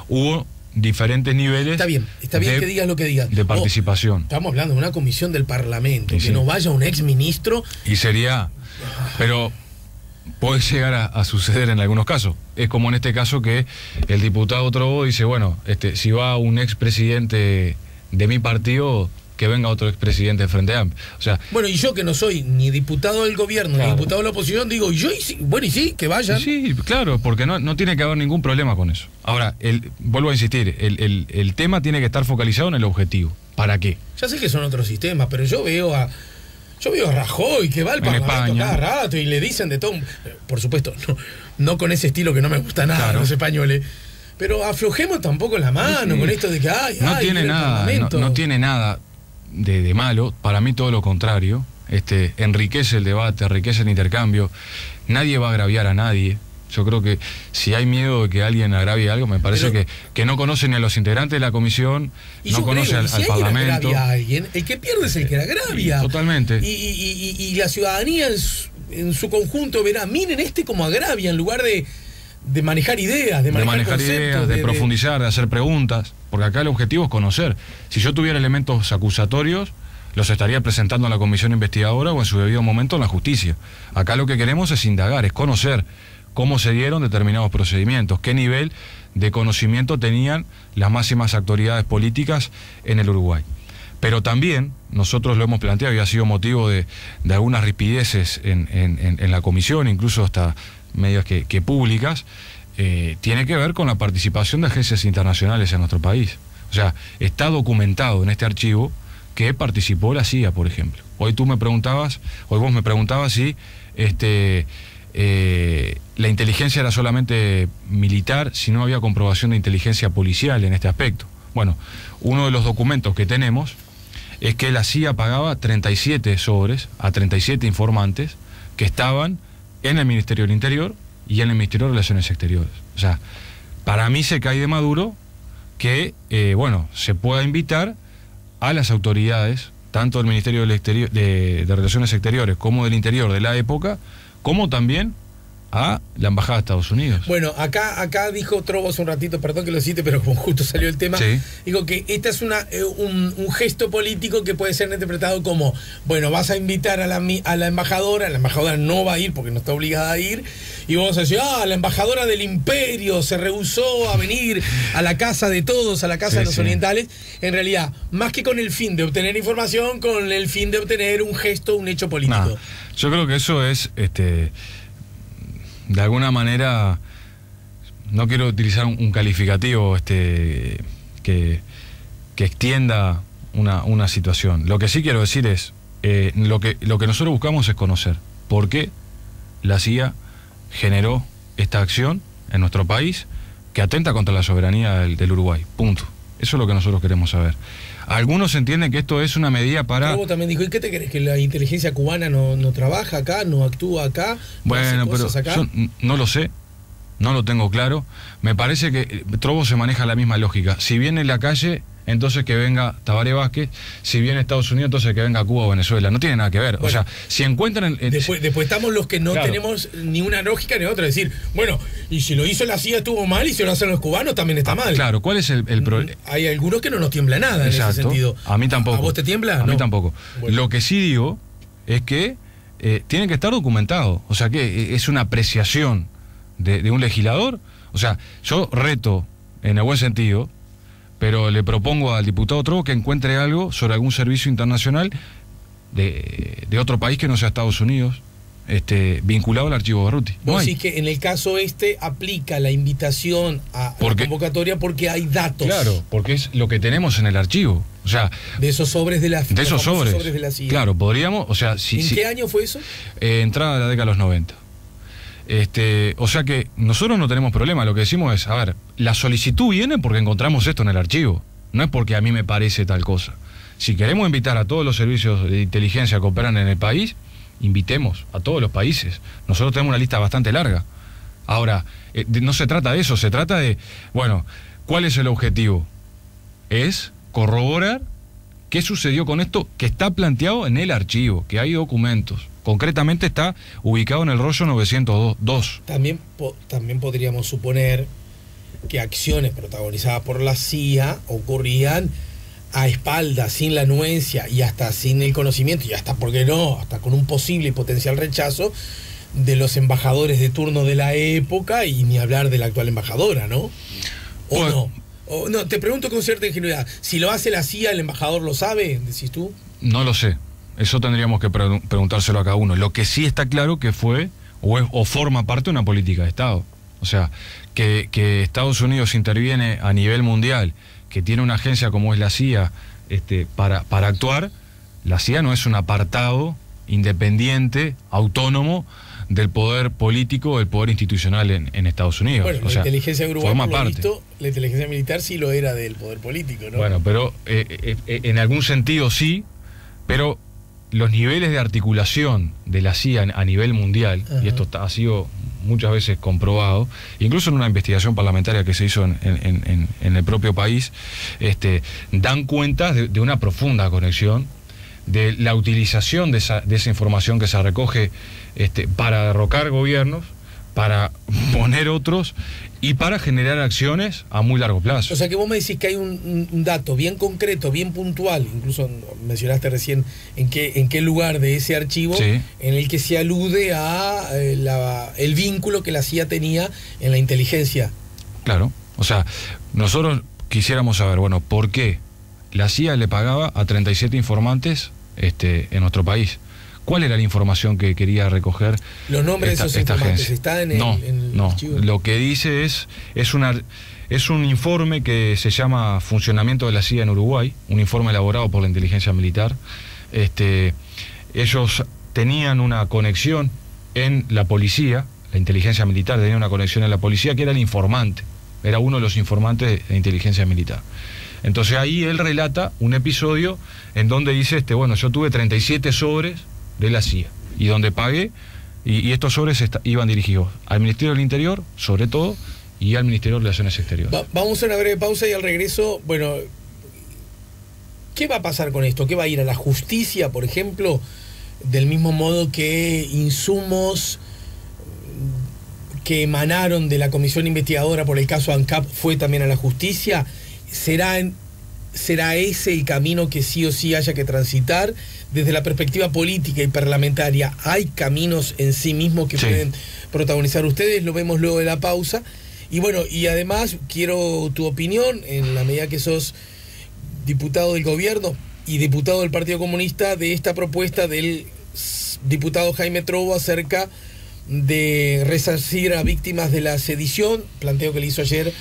Hubo diferentes niveles. Está bien que digas lo que digas. De participación. Estamos hablando de una comisión del Parlamento, que no vaya un exministro. Y sería. Pero puede llegar a suceder en algunos casos. Es como en este caso que el diputado Trobo dice, bueno, si va un expresidente de mi partido, que venga otro expresidente del Frente Amplio. O sea, bueno, y yo que no soy ni diputado del gobierno, ni diputado de la oposición, digo, que vayan. Sí, claro, porque no tiene que haber ningún problema con eso. Ahora, vuelvo a insistir, el tema tiene que estar focalizado en el objetivo. ¿Para qué? Ya sé que son otros sistemas, pero yo veo a Rajoy que va al Parlamento cada rato y le dicen de todo. Por supuesto, no con ese estilo que no me gusta nada, los españoles. Pero aflojemos tampoco la mano con esto de que no tiene nada de malo. Para mí todo lo contrario. Enriquece el debate, enriquece el intercambio. Nadie va a agraviar a nadie. Yo creo que si hay miedo de que alguien agravie algo, me parece que no conocen ni a los integrantes de la comisión, no conocen al Parlamento. Agravia a alguien, el que pierde es el que la agravia. Sí, totalmente. Y la ciudadanía en su conjunto verá, miren como agravia, en lugar de manejar ideas, de manejar ideas, de profundizar, de hacer preguntas, porque acá el objetivo es conocer. Si yo tuviera elementos acusatorios, los estaría presentando a la comisión investigadora o en su debido momento en la justicia. Acá lo que queremos es indagar, es conocer cómo se dieron determinados procedimientos, qué nivel de conocimiento tenían las máximas autoridades políticas en el Uruguay. Pero también, nosotros lo hemos planteado y ha sido motivo de algunas ripideces en la comisión, incluso hasta medios que públicas, tiene que ver con la participación de agencias internacionales en nuestro país. O sea, está documentado en este archivo que participó la CIA, por ejemplo. Hoy vos me preguntabas si la inteligencia era solamente militar, si no había comprobación de inteligencia policial en este aspecto. Bueno, uno de los documentos que tenemos es que la CIA pagaba 37 sobres a 37 informantes que estaban en el Ministerio del Interior y en el Ministerio de Relaciones Exteriores. O sea, para mí se cae de maduro que, se pueda invitar a las autoridades, tanto del Ministerio de Relaciones Exteriores como del Interior de la época, como también a la Embajada de Estados Unidos. Bueno, acá dijo Trobo hace un ratito, perdón que lo cite, pero como justo salió el tema, digo que esta es un gesto político que puede ser interpretado como, vas a invitar a la embajadora no va a ir porque no está obligada a ir, y vamos a decir, la embajadora del imperio se rehusó a venir a la casa de todos, a la casa de los orientales. En realidad, más que con el fin de obtener información, con el fin de obtener un gesto, un hecho político. Yo creo que eso es... de alguna manera, no quiero utilizar un calificativo que extienda una situación. Lo que sí quiero decir es, lo que nosotros buscamos es conocer por qué la CIA generó esta acción en nuestro país que atenta contra la soberanía del Uruguay. Punto. Eso es lo que nosotros queremos saber. Algunos entienden que esto es una medida para... Robo también dijo, ¿y qué te crees? ¿Que la inteligencia cubana no trabaja acá, no actúa acá? Bueno, ¿no hace pero cosas acá? yo no lo sé, no lo tengo claro. Me parece que Trobo se maneja la misma lógica. Si viene en la calle, entonces que venga Tabaré Vázquez. Si viene Estados Unidos, entonces que venga Cuba o Venezuela. No tiene nada que ver. Bueno, o sea, si encuentran... Después estamos los que no Claro. tenemos ni una lógica ni otra. Es decir, bueno, y si lo hizo la CIA estuvo mal, y si lo hacen los cubanos también está mal. Claro, ¿cuál es el problema? Hay algunos que no nos tiembla nada en ese sentido. A mí tampoco. ¿A vos te tiembla? A mí No. tampoco. Bueno. Lo que sí digo es que tiene que estar documentado. O sea, que es una apreciación de un legislador. O sea, yo reto, en el buen sentido, pero le propongo al diputado Trobo que encuentre algo sobre algún servicio internacional de otro país que no sea Estados Unidos, vinculado al archivo Barruti. No Vos hay. decís que en el caso aplica la invitación a la convocatoria porque hay datos. Claro, porque es lo que tenemos en el archivo. O sea, de esos sobres de la de esos famosos sobres. de la CIA. Claro, podríamos, o sea, ¿En qué año fue eso? Entrada de la década de los 90. O sea que nosotros no tenemos problema. Lo que decimos es, a ver, la solicitud viene porque encontramos esto en el archivo. No es porque a mí me parece tal cosa. Si queremos invitar a todos los servicios de inteligencia que operan en el país, invitemos a todos los países. Nosotros tenemos una lista bastante larga. Ahora, no se trata de eso, se trata de, bueno, ¿cuál es el objetivo? Es corroborar qué sucedió con esto que está planteado en el archivo, que hay documentos. Concretamente está ubicado en el rollo 902. También podríamos suponer que acciones protagonizadas por la CIA ocurrían a espaldas, sin la anuencia y hasta sin el conocimiento, y hasta, ¿por qué no?, hasta con un posible y potencial rechazo de los embajadores de turno de la época, y ni hablar de la actual embajadora, ¿no? ¿O Bueno, no? O no, te pregunto con cierta ingenuidad, si lo hace la CIA, ¿el embajador lo sabe? ¿Decís tú? No lo sé. Eso tendríamos que preguntárselo a cada uno. Lo que sí está claro que fue o forma parte de una política de Estado. O sea, que Estados Unidos interviene a nivel mundial, que tiene una agencia como es la CIA para actuar. La CIA no es un apartado independiente, autónomo del poder político, del poder institucional en Estados Unidos. Bueno, o la sea, inteligencia de Uruguay, forma por lo parte. visto, la inteligencia militar sí lo era del poder político, ¿no? Bueno, pero en algún sentido sí, pero los niveles de articulación de la CIA a nivel mundial, Ajá. y esto ha sido muchas veces comprobado, incluso en una investigación parlamentaria que se hizo en el propio país, dan cuenta de una profunda conexión, de la utilización de esa información que se recoge para derrocar gobiernos, para poner otros y para generar acciones a muy largo plazo. O sea que vos me decís que hay un dato bien concreto, bien puntual, incluso mencionaste recién en qué lugar de ese archivo, Sí. en el que se alude a el vínculo que la CIA tenía en la inteligencia. Claro, o sea, nosotros quisiéramos saber, bueno, ¿por qué la CIA le pagaba a 37 informantes en nuestro país? ¿Cuál era la información que quería recoger Los nombres de esos informantes agencia? están en el No, archivo. lo que dice es un informe que se llama Funcionamiento de la CIA en Uruguay, un informe elaborado por la inteligencia militar. Ellos tenían una conexión en la policía, la inteligencia militar tenía una conexión en la policía, que era el informante, era uno de los informantes de inteligencia militar. Entonces ahí él relata un episodio en donde dice, bueno, yo tuve 37 sobres de la CIA, y donde pagué, y estos sobres iban dirigidos al Ministerio del Interior, sobre todo, y al Ministerio de Relaciones Exteriores. Vamos a una breve pausa y al regreso, bueno, ¿qué va a pasar con esto? ¿Qué va a ir a la justicia, por ejemplo? Del mismo modo que insumos que emanaron de la comisión investigadora por el caso ANCAP fue también a la justicia. ¿Será ese el camino que sí o sí haya que transitar? Desde la perspectiva política y parlamentaria, ¿hay caminos en sí mismos que pueden protagonizar ustedes? Lo vemos luego de la pausa. Y bueno, y además quiero tu opinión, en la medida que sos diputado del gobierno y diputado del Partido Comunista, de esta propuesta del diputado Jaime Trobo acerca de resarcir a víctimas de la sedición, planteo que le hizo ayer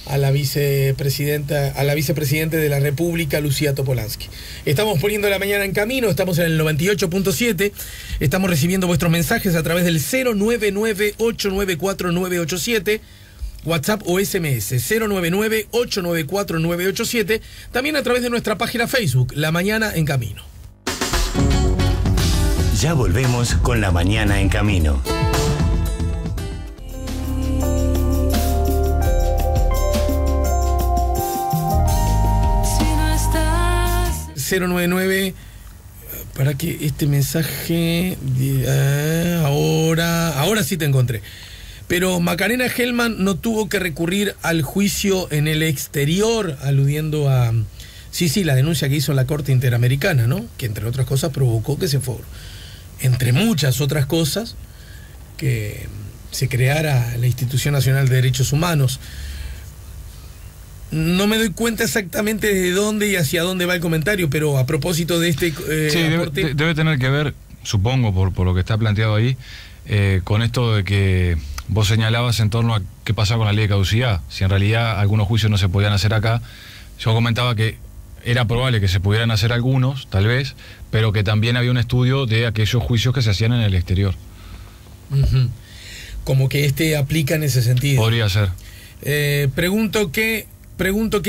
a la vicepresidente de la República, Lucía Topolansky. Estamos poniendo la mañana en camino, estamos en el 98.7, estamos recibiendo vuestros mensajes a través del 099-894-987, WhatsApp o SMS 099-894-987, también a través de nuestra página Facebook, La Mañana en Camino. Ya volvemos con La Mañana en Camino. Si no estás... 099, para que este mensaje, ahora sí te encontré. Pero Macarena Hellman no tuvo que recurrir al juicio en el exterior, aludiendo a, la denuncia que hizo en la Corte Interamericana, ¿no? Que entre otras cosas provocó que entre muchas otras cosas, que se creara la Institución Nacional de Derechos Humanos. No me doy cuenta exactamente de dónde y hacia dónde va el comentario, pero a propósito de este sí, debe tener que ver, supongo, por lo que está planteado ahí, con esto de que vos señalabas en torno a qué pasaba con la ley de caducidad. Si en realidad algunos juicios no se podían hacer acá, yo comentaba que era probable que se pudieran hacer algunos, tal vez, pero que también había un estudio de aquellos juicios que se hacían en el exterior. Como que aplica en ese sentido. Podría ser. Pregunto qué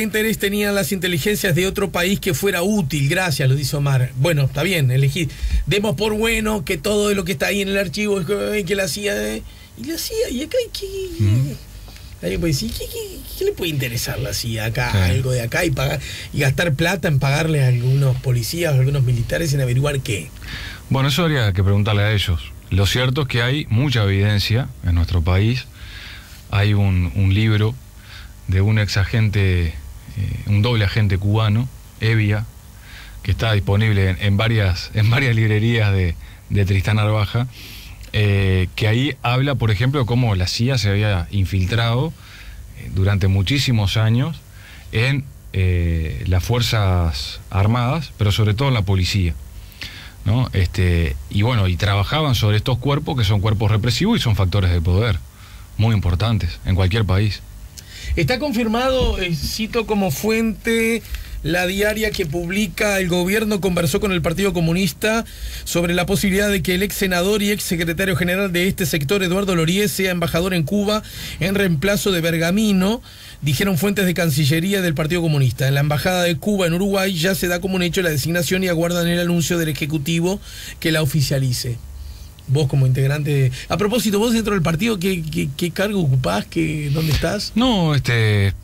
interés tenían las inteligencias de otro país que fuera útil. Gracias, lo dice Omar. Bueno, está bien, elegí. Demos por bueno que todo lo que está ahí en el archivo es que la CIA... Y la CIA, y acá hay que... Alguien puede decir, ¿qué le puede interesar la CIA acá? Sí. Algo de acá y gastar plata en pagarle a algunos policías o a algunos militares en averiguar qué. Bueno, eso habría que preguntarle a ellos. Lo cierto es que hay mucha evidencia en nuestro país. Hay un libro de un ex agente, un doble agente cubano, Evia, que está disponible en varias librerías de Tristán Narvaja, que ahí habla, por ejemplo, cómo la CIA se había infiltrado durante muchísimos años en las Fuerzas Armadas, pero sobre todo en la policía, ¿no? Y bueno, y trabajaban sobre estos cuerpos que son cuerpos represivos y son factores de poder muy importantes en cualquier país. Está confirmado, cito como fuente la diaria que publica: el gobierno conversó con el Partido Comunista sobre la posibilidad de que el ex senador y ex secretario general de este sector, Eduardo Lorie, sea embajador en Cuba en reemplazo de Bergamino, dijeron fuentes de Cancillería del Partido Comunista. En la embajada de Cuba en Uruguay ya se da como un hecho la designación y aguardan el anuncio del Ejecutivo que la oficialice. Vos como integrante... A propósito, vos dentro del partido, ¿qué cargo ocupás? ¿Dónde estás? No,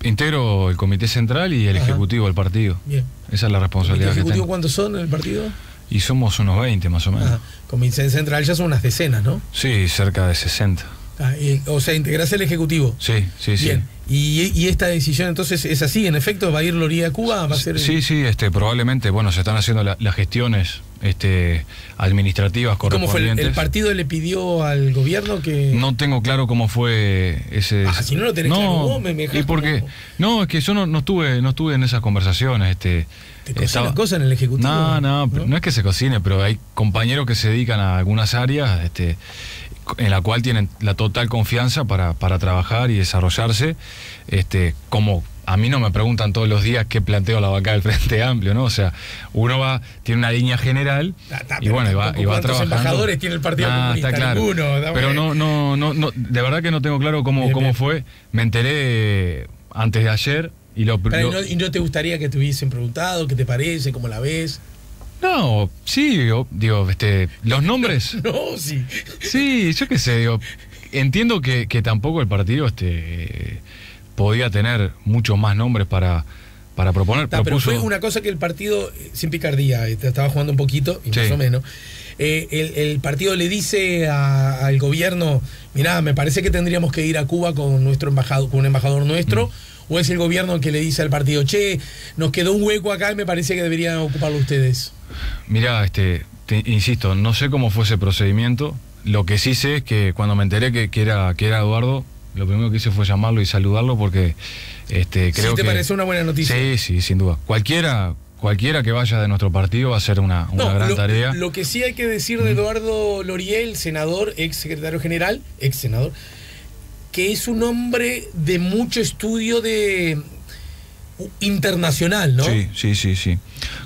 integro el Comité Central y el Ejecutivo del partido. Bien. Esa es la responsabilidad que tengo. ¿Ejecutivo cuántos son en el partido? Y somos unos 20 más o menos. Comité Central ya son unas decenas, ¿no? Sí, cerca de 60. O sea, integrás el Ejecutivo. Sí. Bien. ¿Y esta decisión entonces es así? ¿En efecto va a ir Lorie a Cuba? ¿Va a ser sí, probablemente, se están haciendo las gestiones administrativas correspondientes. ¿Cómo fue? ¿El partido le pidió al gobierno que...? No tengo claro cómo fue ese... si no lo tenés claro vos, me ¿Y por qué? No, es que yo no estuve en esas conversaciones. ¿Te cocinan cosas en el Ejecutivo? No es que se cocine, pero hay compañeros que se dedican a algunas áreas en la cual tienen la total confianza para trabajar y desarrollarse, como a mí no me preguntan todos los días qué planteo la bancada del Frente Amplio, ¿no? O sea, uno tiene una línea general y bueno, y va trabajando. ¿Cuántos embajadores tiene el Partido Comunista? Está claro. Ninguno, pero no, de verdad que no tengo claro cómo fue. Me enteré antes de ayer y ¿Y no te gustaría que te hubiesen preguntado qué te parece, cómo la ves? No, sí, digo, los nombres. No, sí. Sí, yo qué sé, entiendo que tampoco el partido podía tener muchos más nombres para proponer. Pero fue una cosa que el partido, sin picardía, estaba jugando un poquito, y más o menos. El partido le dice al gobierno: mirá, me parece que tendríamos que ir a Cuba con un embajador nuestro. ¿O es el gobierno que le dice al partido: che, nos quedó un hueco acá y me parece que deberían ocuparlo ustedes? Mirá, insisto, no sé cómo fue ese procedimiento. Lo que sí sé es que cuando me enteré que era Eduardo, lo primero que hice fue llamarlo y saludarlo porque creo que... ¿Te parece una buena noticia? Sí, sin duda. Cualquiera que vaya de nuestro partido va a ser una gran tarea. Lo que sí hay que decir de Eduardo Lorie, el senador, ex secretario general, ex senador, que es un hombre de mucho estudio internacional, ¿no? Sí.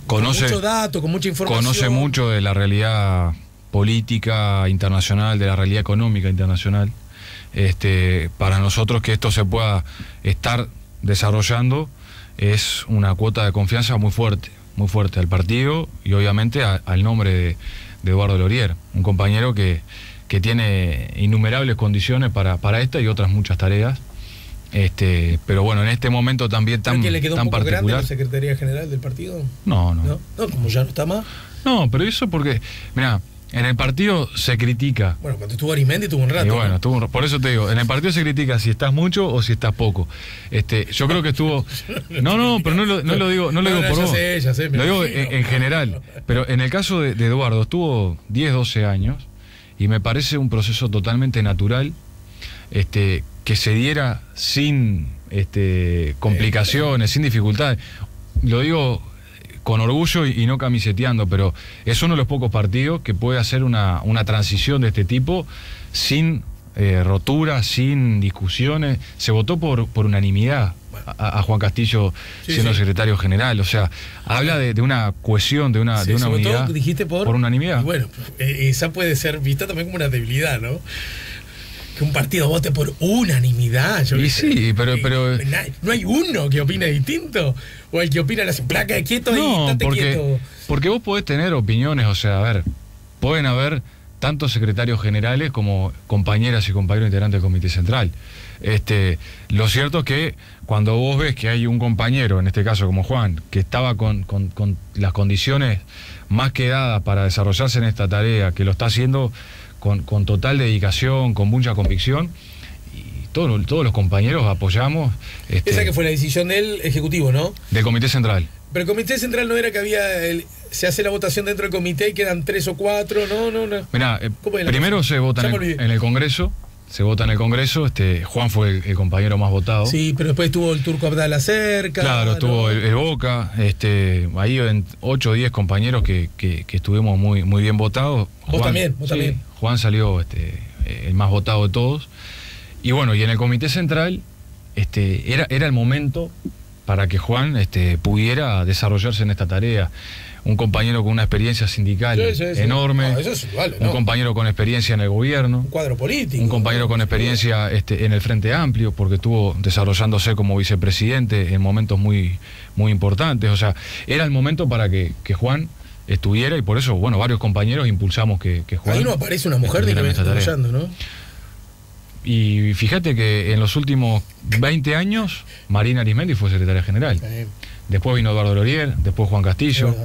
Con mucho dato, con mucha información. Conoce mucho de la realidad política internacional, de la realidad económica internacional. Para nosotros que esto se pueda estar desarrollando es una cuota de confianza muy fuerte al partido y obviamente al nombre de Eduardo Lorier, un compañero que tiene innumerables condiciones para esta y otras muchas tareas. Pero bueno, en este momento también tan, que le quedó tan un poco grande particular. la Secretaría General del partido? No, No, como ya no está más. No, pero eso porque, mira, en el partido se critica. Bueno, cuando estuvo Arismendi tuvo un rato. Y bueno, ¿no? por eso te digo, en el partido se critica si estás mucho o si estás poco. Yo creo que estuvo. No, pero no lo digo, no lo digo por ya vos. sé, me lo digo imagino. en general. Pero en el caso de Eduardo, estuvo 10, 12 años y me parece un proceso totalmente natural, que se diera sin complicaciones, sin dificultades. Lo digo con orgullo y no camiseteando, pero es uno de los pocos partidos que puede hacer una transición de este tipo sin roturas, sin discusiones. Se votó por unanimidad a Juan Castillo siendo secretario general. O sea, habla de una cohesión, de una se unidad. votó, dijiste por unanimidad. Y bueno, esa puede ser vista también como una debilidad, ¿no? Que un partido vote por unanimidad. Y sí, pero no hay uno que opine distinto. O el que opina la placa de quieto y estate quieto. Porque vos podés tener opiniones, o sea, a ver, pueden haber tanto secretarios generales como compañeras y compañeros integrantes del Comité Central. Lo cierto es que cuando vos ves que hay un compañero, en este caso como Juan, que estaba con las condiciones más que dadas para desarrollarse en esta tarea, que lo está haciendo con total dedicación, con mucha convicción, y todos los compañeros apoyamos. Esa que fue la decisión del Ejecutivo, ¿no? Del Comité Central. Pero el Comité Central no era que había se hace la votación dentro del comité y quedan 3 o 4, no. Mirá, ¿Cómo es la primero cosa? se vota en el Congreso. Se vota en el Congreso, Juan fue el compañero más votado. Sí, pero después estuvo el Turco Abdala cerca. Claro, estuvo el Boca, ahí en 8 o 10 compañeros que estuvimos muy bien votados. Vos también. Juan salió el más votado de todos. Y bueno, y en el Comité Central era el momento para que Juan pudiera desarrollarse en esta tarea. Un compañero con una experiencia sindical enorme, eso es igual, un compañero con experiencia en el gobierno, un cuadro político, un compañero con experiencia en el Frente Amplio, porque estuvo desarrollándose como vicepresidente en momentos muy importantes. O sea, era el momento para que Juan estuviera, y por eso, bueno, varios compañeros impulsamos que Juan... Ahí no aparece una mujer de que viene desarrollando, ¿no? Y fíjate que en los últimos 20 años Marina Arismendi fue secretaria general. Después vino Eduardo Lorier, después Juan Castillo.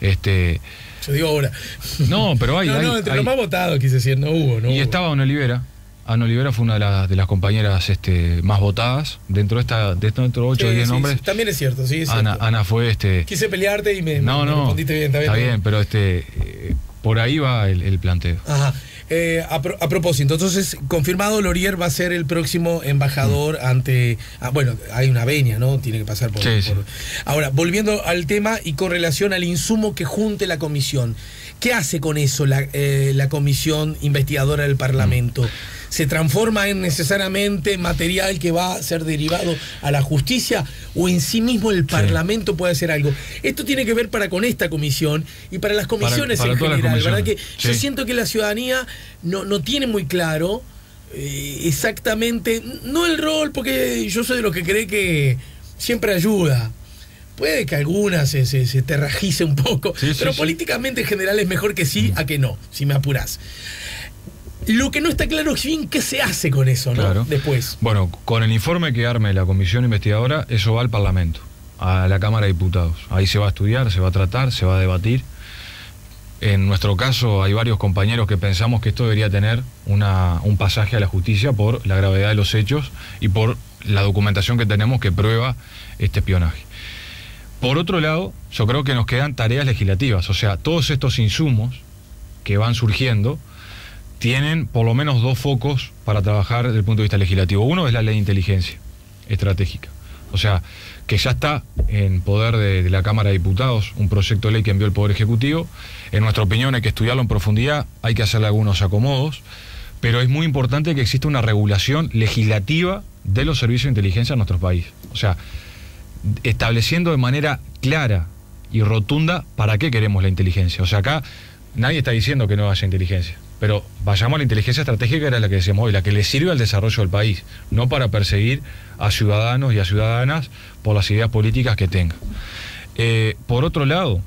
Yo digo ahora. No, pero hay. Entre los más votados, quise decir, no hubo. Estaba Ana Olivera. Ana Olivera fue una de las compañeras más votadas dentro de 8 o 10 nombres. Sí, también es cierto, sí, es cierto. Ana fue Quise pelearte y me respondiste bien, está bien, pero por ahí va el planteo. Ajá. A propósito, entonces, confirmado, Lorier va a ser el próximo embajador ante... bueno, hay una venia, ¿no? Tiene que pasar por... Sí. Ahora, volviendo al tema y con relación al insumo que junte la comisión, ¿qué hace con eso la comisión investigadora del Parlamento? ¿Se transforma en necesariamente material que va a ser derivado a la justicia o en sí mismo el Parlamento puede hacer algo? Esto tiene que ver con esta comisión y para las comisiones para en todas las general, ¿verdad? comisiones. Que yo siento que la ciudadanía no tiene muy claro exactamente, no el rol, porque yo soy de los que cree que siempre ayuda. Puede que alguna se terrajice un poco, pero políticamente en general es mejor que sí a que no, si me apurás. Lo que no está claro es bien qué se hace con eso, ¿no? Claro. Después. Bueno, con el informe que arme la comisión investigadora, eso va al Parlamento, a la Cámara de Diputados. Ahí se va a estudiar, se va a tratar, se va a debatir. En nuestro caso hay varios compañeros que pensamos que esto debería tener un pasaje a la justicia por la gravedad de los hechos y por la documentación que tenemos que prueba este espionaje. Por otro lado, yo creo que nos quedan tareas legislativas, o sea, todos estos insumos que van surgiendo tienen por lo menos 2 focos para trabajar desde el punto de vista legislativo. Uno es la ley de inteligencia estratégica, o sea, que ya está en poder de la Cámara de Diputados, un proyecto de ley que envió el Poder Ejecutivo. En nuestra opinión hay que estudiarlo en profundidad, hay que hacerle algunos acomodos, pero es muy importante que exista una regulación legislativa de los servicios de inteligencia en nuestro país. O sea, estableciendo de manera clara y rotunda para qué queremos la inteligencia. O sea, acá nadie está diciendo que no haya inteligencia. pero vayamos a la inteligencia estratégica, era la que decíamos hoy, la que le sirve al desarrollo del país, no para perseguir a ciudadanos y a ciudadanas por las ideas políticas que tengan. Por otro lado,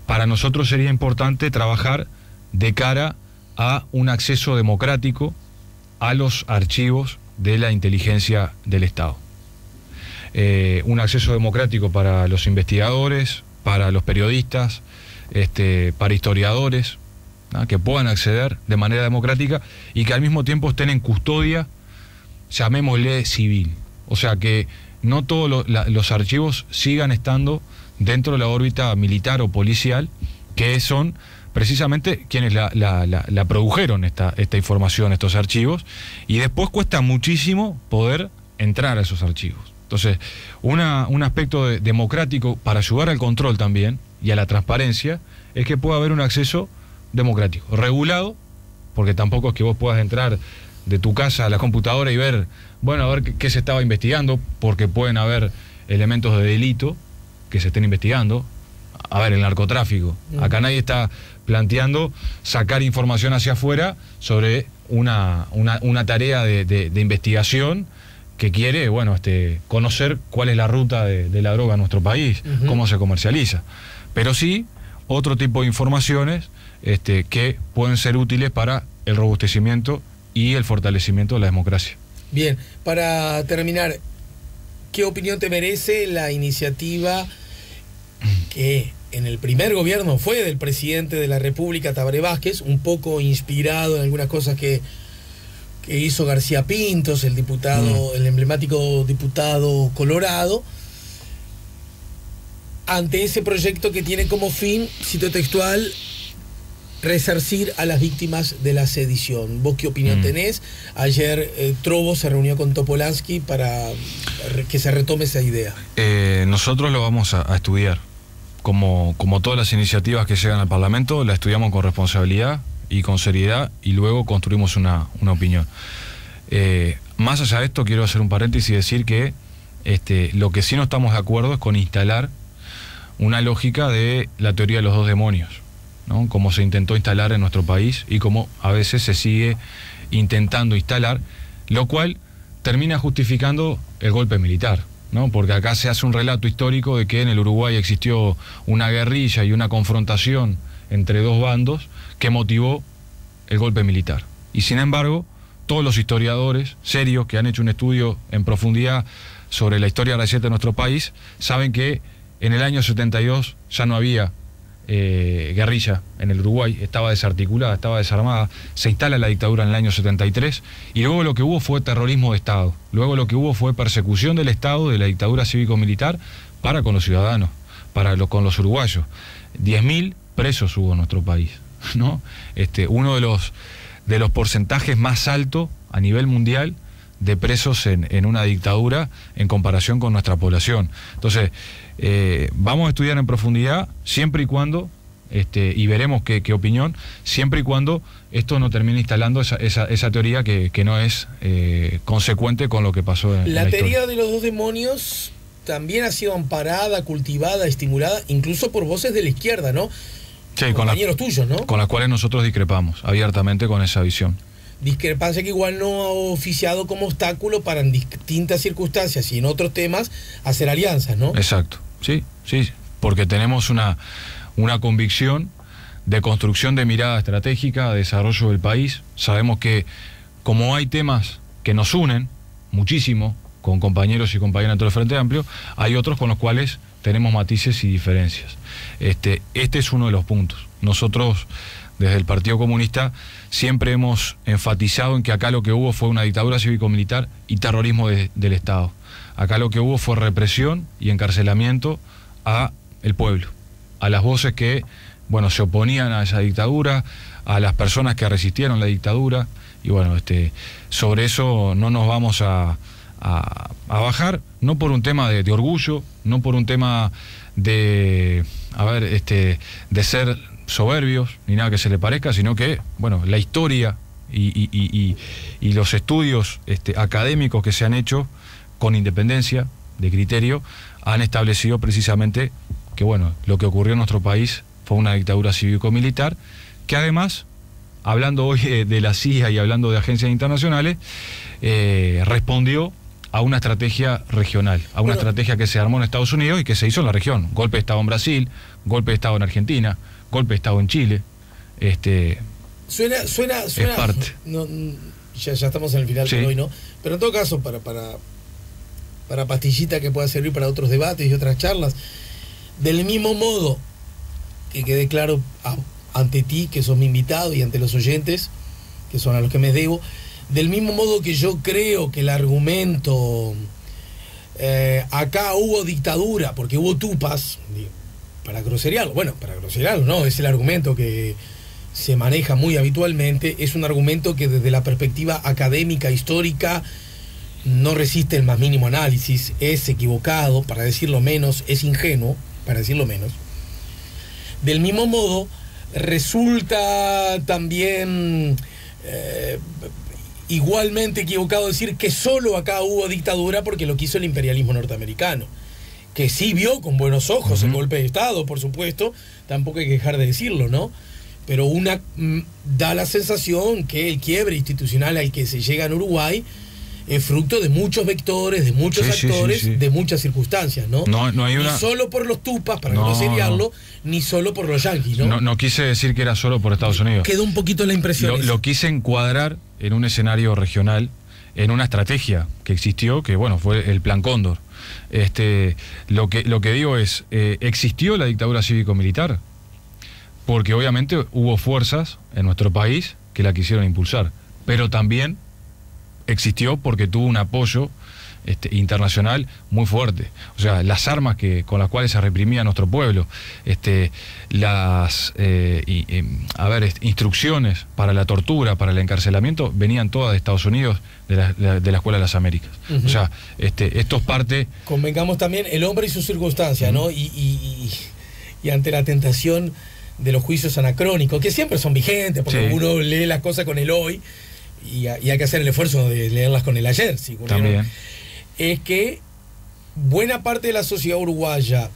para nosotros sería importante trabajar de cara a un acceso democrático a los archivos de la inteligencia del Estado. Un acceso democrático para los investigadores, para los periodistas, para historiadores, ¿no? Que puedan acceder de manera democrática y que al mismo tiempo estén en custodia, llamémosle civil. O sea, que no todos los archivos sigan estando dentro de la órbita militar o policial, que son precisamente quienes la produjeron esta información, estos archivos, y después cuesta muchísimo poder entrar a esos archivos. Entonces, un aspecto democrático para ayudar al control también y a la transparencia es que pueda haber un acceso democrático, regulado, porque tampoco es que vos puedas entrar de tu casa a la computadora y ver, bueno, a ver qué se estaba investigando, porque pueden haber elementos de delito que se estén investigando. A ver, el narcotráfico. Acá nadie está planteando sacar información hacia afuera sobre una tarea de investigación que quiere, bueno, conocer cuál es la ruta de la droga en nuestro país, cómo se comercializa. Pero sí, otro tipo de informaciones que pueden ser útiles para el robustecimiento y el fortalecimiento de la democracia. Bien, para terminar, ¿qué opinión te merece la iniciativa que en el primer gobierno fue del presidente de la República, Tabaré Vázquez, un poco inspirado en algunas cosas que hizo García Pintos, el diputado, el emblemático diputado colorado, ante ese proyecto que tiene como fin, cito textual, resarcir a las víctimas de la sedición? ¿Vos qué opinión tenés? Ayer Trovo se reunió con Topolansky para que se retome esa idea. Nosotros lo vamos a estudiar. Como todas las iniciativas que llegan al Parlamento, la estudiamos con responsabilidad y con seriedad y luego construimos una opinión. Más allá de esto, quiero hacer un paréntesis y decir que lo que sí no estamos de acuerdo es con instalar una lógica de la teoría de los dos demonios, ¿no? Como se intentó instalar en nuestro país y como a veces se sigue intentando instalar, lo cual termina justificando el golpe militar, ¿no? Porque acá se hace un relato histórico de que en el Uruguay existió una guerrilla y una confrontación entre dos bandos que motivó el golpe militar. Y sin embargo, todos los historiadores serios que han hecho un estudio en profundidad sobre la historia reciente de nuestro país saben que en el año 72 ya no había guerrilla en el Uruguay, estaba desarticulada, estaba desarmada, se instala la dictadura en el año 73 y luego lo que hubo fue terrorismo de Estado, luego lo que hubo fue persecución del Estado, de la dictadura cívico-militar para con los ciudadanos, con los uruguayos. 10.000 presos hubo en nuestro país, ¿no? Uno de los porcentajes más altos a nivel mundial de presos en una dictadura en comparación con nuestra población. Entonces, vamos a estudiar en profundidad siempre y cuando, y veremos qué opinión, siempre y cuando esto no termine instalando esa teoría que no es consecuente con lo que pasó en la teoría historia. de los dos demonios también ha sido amparada, cultivada, estimulada, incluso por voces de la izquierda, ¿no? Sí, compañeros tuyos, ¿no? Con las cuales nosotros discrepamos abiertamente con esa visión. Discrepancia que igual no ha oficiado como obstáculo para en distintas circunstancias y en otros temas hacer alianzas, ¿no? Exacto, sí, porque tenemos una convicción de construcción de mirada estratégica, de desarrollo del país. Sabemos que como hay temas que nos unen muchísimo con compañeros y compañeras del Frente Amplio, hay otros con los cuales tenemos matices y diferencias. Este es uno de los puntos. Nosotros, desde el Partido Comunista, siempre hemos enfatizado en que acá lo que hubo fue una dictadura cívico-militar y terrorismo del Estado. Acá lo que hubo fue represión y encarcelamiento a el pueblo, a las voces que, bueno, se oponían a esa dictadura, a las personas que resistieron la dictadura, y bueno, sobre eso no nos vamos a bajar, no por un tema de orgullo, no por un tema de ser soberbios, ni nada que se le parezca, sino que, bueno, la historia y los estudios académicos que se han hecho con independencia de criterio han establecido precisamente que, bueno, lo que ocurrió en nuestro país fue una dictadura cívico-militar que además hablando hoy de la CIA y hablando de agencias internacionales, respondió a una estrategia regional, a una estrategia que se armó en Estados Unidos y que se hizo en la región. Golpe de Estado en Brasil, golpe de Estado en Argentina, golpe de Estado en Chile. Suena es parte. No, ya estamos en el final de hoy, ¿no? Pero en todo caso, para pastillita que pueda servir para otros debates y otras charlas, del mismo modo que quede claro ante ti, que sos mi invitado, y ante los oyentes, que son a los que me debo, del mismo modo que yo creo que el argumento acá hubo dictadura porque hubo tupas, para groserearlo, no, es el argumento que se maneja muy habitualmente, es un argumento que desde la perspectiva académica, histórica, no resiste el más mínimo análisis, es equivocado, para decirlo menos, es ingenuo, para decirlo menos. Del mismo modo, resulta también igualmente equivocado decir que solo acá hubo dictadura porque lo quiso el imperialismo norteamericano, que sí vio con buenos ojos el golpe de Estado, por supuesto, tampoco hay que dejar de decirlo, ¿no? Pero da la sensación que el quiebre institucional al que se llega en Uruguay es fruto de muchos vectores, de muchos actores, de muchas circunstancias, ¿no? No hay una... Ni solo por los tupas, para no seriarlo, ni solo por los yanquis, ¿no? No quise decir que era solo por Estados Unidos. Quedó un poquito la impresión. Lo quise encuadrar en un escenario regional, en una estrategia que existió, que bueno, fue el Plan Cóndor. Lo que digo es, ¿existió la dictadura cívico-militar? Porque obviamente hubo fuerzas en nuestro país que la quisieron impulsar, pero también existió porque tuvo un apoyo internacional muy fuerte. O sea, las armas con las cuales se reprimía a nuestro pueblo, instrucciones para la tortura, para el encarcelamiento, venían todas de Estados Unidos, de la Escuela de las Américas. O sea, esto es parte... Convengamos también el hombre y sus circunstancias, ¿no? Y ante la tentación de los juicios anacrónicos, que siempre son vigentes, porque uno lee las cosas con el hoy, y hay que hacer el esfuerzo de leerlas con el ayer, ¿sí? También. Es que buena parte de la sociedad uruguaya,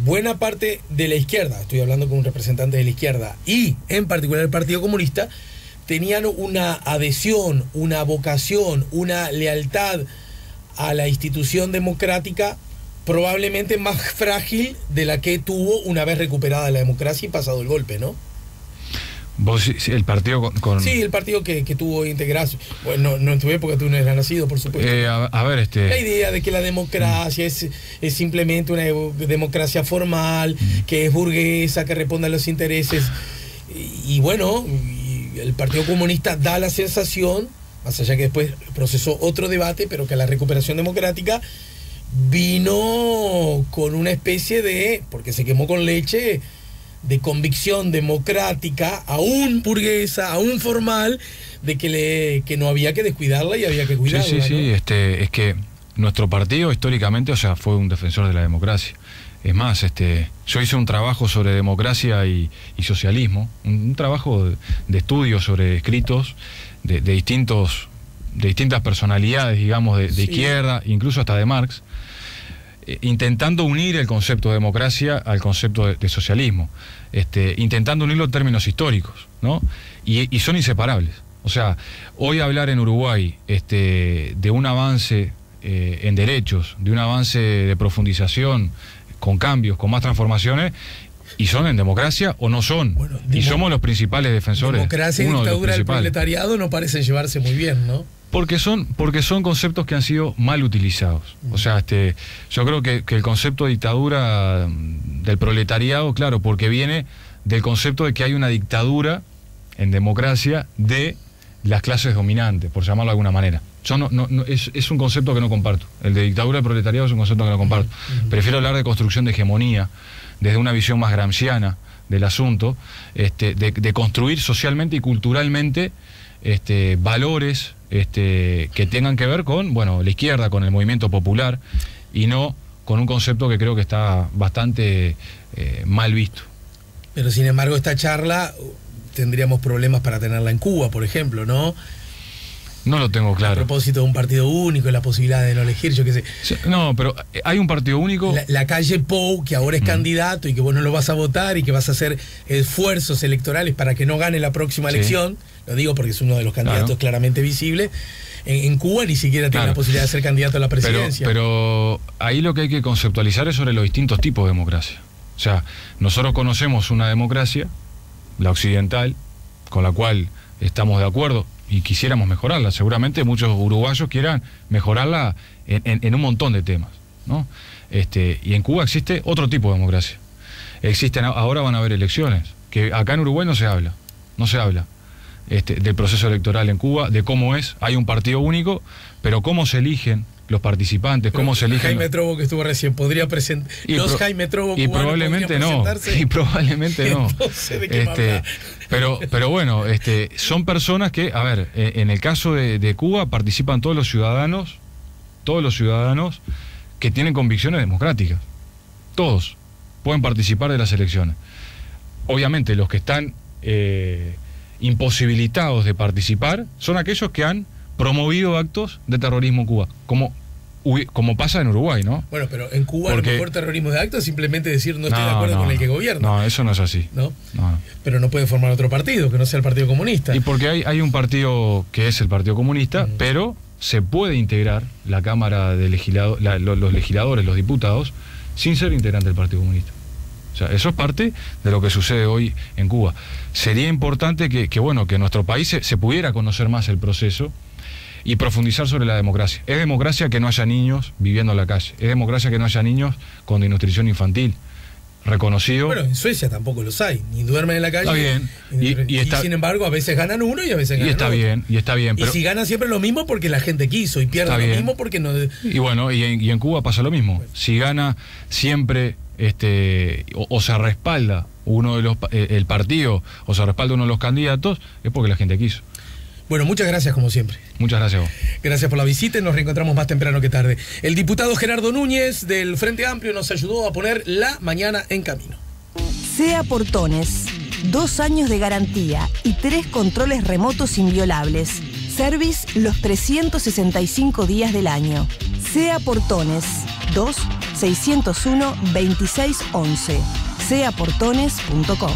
buena parte de la izquierda, estoy hablando con un representante de la izquierda, y en particular el Partido Comunista, tenían una adhesión, una vocación, una lealtad a la institución democrática probablemente más frágil de la que tuvo una vez recuperada la democracia y pasado el golpe, ¿no? ¿Vos, el partido con...? Sí, el partido que tuvo integración. Bueno, no en tu época, tú no eras nacido, por supuesto. La idea de que la democracia es simplemente una democracia formal, que es burguesa, que responde a los intereses. Y bueno, el Partido Comunista da la sensación, más allá que después procesó otro debate, pero que la recuperación democrática vino con una especie de, porque se quemó con leche, de convicción democrática, aún burguesa, aún formal, de que no había que descuidarla y había que cuidarla. Sí, ¿no? Es que nuestro partido históricamente, o sea, fue un defensor de la democracia. Es más, yo hice un trabajo sobre democracia y socialismo, un trabajo de estudio sobre escritos de distintas personalidades, digamos, de izquierda, incluso hasta de Marx, intentando unir el concepto de democracia al concepto de socialismo, intentando unirlo en términos históricos, ¿no? Y son inseparables. O sea, hoy hablar en Uruguay de un avance en derechos, de un avance de profundización, con cambios, con más transformaciones, y son en democracia o no son. Bueno, y somos los principales defensores. Democracia y dictadura del proletariado no parecen llevarse muy bien, ¿no? Porque son conceptos que han sido mal utilizados. O sea, yo creo que el concepto de dictadura del proletariado, claro, porque viene del concepto de que hay una dictadura en democracia de las clases dominantes, por llamarlo de alguna manera. Yo es un concepto que no comparto. El de dictadura del proletariado es un concepto que no comparto. Prefiero hablar de construcción de hegemonía, desde una visión más gramsciana del asunto, de construir socialmente y culturalmente valores que tengan que ver con, bueno, la izquierda, con el movimiento popular, y no con un concepto que creo que está bastante mal visto. Pero sin embargo esta charla tendríamos problemas para tenerla en Cuba, por ejemplo, ¿no? No lo tengo A claro. propósito de un partido único, la posibilidad de no elegir, yo qué sé. Sí, no, pero hay un partido único. La calle Pou, que ahora es candidato y que vos no lo vas a votar y que vas a hacer esfuerzos electorales para que no gane la próxima Sí. elección, lo digo porque es uno de los candidatos Claro. claramente visible. En Cuba ni siquiera tiene Claro. la posibilidad de ser candidato a la presidencia. Pero ahí lo que hay que conceptualizar es sobre los distintos tipos de democracia. O sea, nosotros conocemos una democracia, la occidental, con la cual estamos de acuerdo y quisiéramos mejorarla. Seguramente muchos uruguayos quieran mejorarla en un montón de temas, ¿no? Y en Cuba existe otro tipo de democracia. Ahora van a haber elecciones, que acá en Uruguay no se habla. Del proceso electoral en Cuba, de cómo es, hay un partido único, pero cómo se eligen los participantes, Pero cómo se eligen. Jaime Trobo, que estuvo recién, podría presentar. Jaime Trobo y cubanos probablemente podrían no. presentarse. Y probablemente no. Entonces, ¿de qué me habla? Pero bueno, son personas que, a ver, en el caso de Cuba participan todos los ciudadanos que tienen convicciones democráticas. Todos pueden participar de las elecciones. Obviamente los que están imposibilitados de participar son aquellos que han promovido actos de terrorismo en Cuba, como pasa en Uruguay, ¿no? Bueno, pero en Cuba Porque- el mejor terrorismo de acto es simplemente decir no estoy de acuerdo con el que gobierna. No, eso no es así. ¿No? No. Pero no puede formar otro partido que no sea el Partido Comunista. Y porque hay un partido que es el Partido Comunista, pero se puede integrar la Cámara de los legisladores, los diputados, sin ser integrante del Partido Comunista. O sea, eso es parte de lo que sucede hoy en Cuba. Sería importante que en nuestro país se pudiera conocer más el proceso y profundizar sobre la democracia. Es democracia que no haya niños viviendo en la calle. Es democracia que no haya niños con desnutrición infantil. Reconocido. Bueno, en Suecia tampoco los hay, ni duermen en la calle. Está bien. Y sin embargo, a veces ganan uno y a veces ganan otro. Y está bien. Pero, Y si ganan siempre lo mismo porque la gente quiso y pierde Está lo bien. mismo porque no. y bueno, y en Cuba pasa lo mismo. Si gana siempre o se respalda uno de el partido o se respalda uno de los candidatos, es porque la gente quiso. Bueno, muchas gracias como siempre. Muchas gracias a vos. Gracias por la visita y nos reencontramos más temprano que tarde. El diputado Gerardo Núñez del Frente Amplio nos ayudó a poner la mañana en camino. SEA Portones, 2 años de garantía y 3 controles remotos inviolables. Service los 365 días del año. SEA Portones, 2-601-2611. seaportones.com.